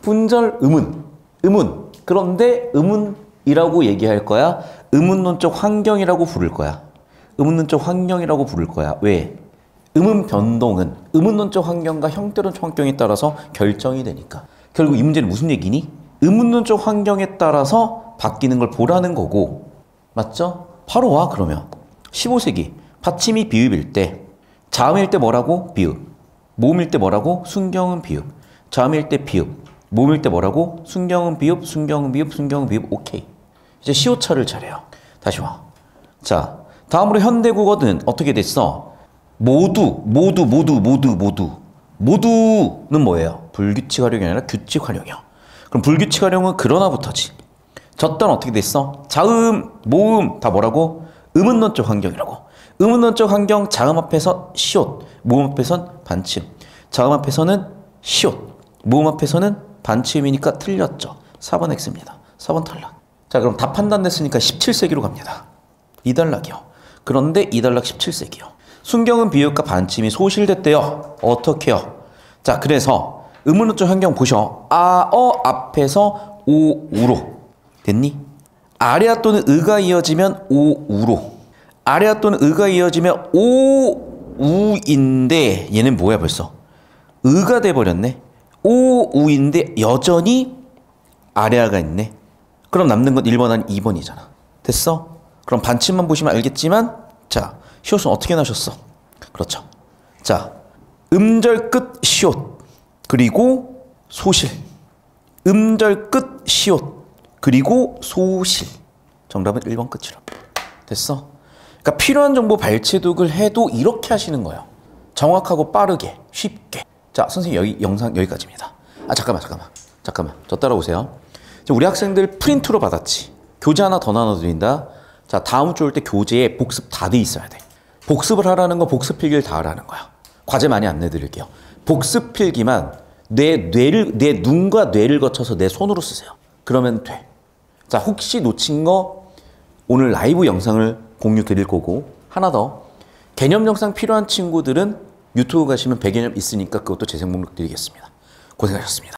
분절 음운, 음운. 그런데 음운이라고 얘기할 거야? 음운론적 환경이라고 부를 거야? 음운론적 환경이라고 부를 거야. 왜? 음운 변동은 음운론적 환경과 형태론적 환경에 따라서 결정이 되니까. 결국 이 문제는 무슨 얘기니? 음운론적 환경에 따라서 바뀌는 걸 보라는 거고. 맞죠? 바로 와 그러면. 15세기 받침이 비읍일 때, 자음일 때 뭐라고? 비읍. 모음일 때 뭐라고? 순경음 비읍. 자음일 때 비읍. 모음일 때 뭐라고? 순경음 비읍, 순경음 비읍, 순경음 비읍. 오케이. 이제 시오차를 차례요. 다시 와. 자, 다음으로 현대국어는 어떻게 됐어? 모두는 뭐예요? 불규칙 활용이 아니라 규칙 활용이요. 그럼 불규칙 활용은 그러나부터지. 저딴 어떻게 됐어? 자음, 모음 다 뭐라고? 음운론적 환경이라고. 음운론적 환경, 자음 앞에서 시옷, 모음 앞에선 반침. 자음 앞에서는 시옷, 모음 앞에서는 반침이니까 틀렸죠. 4번 X입니다. 4번 탈락. 자, 그럼 다 판단됐으니까 17세기로 갑니다. 2단락이요. 그런데 2단락 17세기요. 순경은 비읍과 반침이 소실됐대요. 어떻게요? 자, 그래서 음운론적 환경 보셔. 아, 어 앞에서 오, 우로. 됐니? 아래아 또는 의가 이어지면 오, 우로. 아래아 또는 의가 이어지면 오, 우인데 얘는 뭐야 벌써? 의가 돼버렸네. 오, 우인데 여전히 아래아가 있네. 그럼 남는 건 1번 아니 2번이잖아. 됐어? 그럼 반침만 보시면 알겠지만, 자, 시옷은 어떻게 나셨어? 그렇죠. 자, 음절 끝 시옷 그리고 소실. 음절 끝 시옷 그리고 소실. 정답은 1번 끝이라. 됐어? 그러니까 필요한 정보 발췌독을 해도 이렇게 하시는 거예요. 정확하고 빠르게, 쉽게. 자, 선생님 여기 영상 여기까지입니다. 아, 잠깐만. 저 따라오세요. 우리 학생들 프린트로 받았지. 교재 하나 더 나눠드린다. 자, 다음 주 올 때 교재에 복습 다 돼 있어야 돼. 복습을 하라는 거 복습 필기를 다 하라는 거야. 과제 많이 안 내드릴게요. 복습 필기만 내 눈과 뇌를 거쳐서 내 손으로 쓰세요. 그러면 돼. 자, 혹시 놓친 거 오늘 라이브 영상을 공유 드릴 거고, 하나 더. 개념 영상 필요한 친구들은 유튜브 가시면 배개념 있으니까 그것도 재생 목록 드리겠습니다. 고생하셨습니다.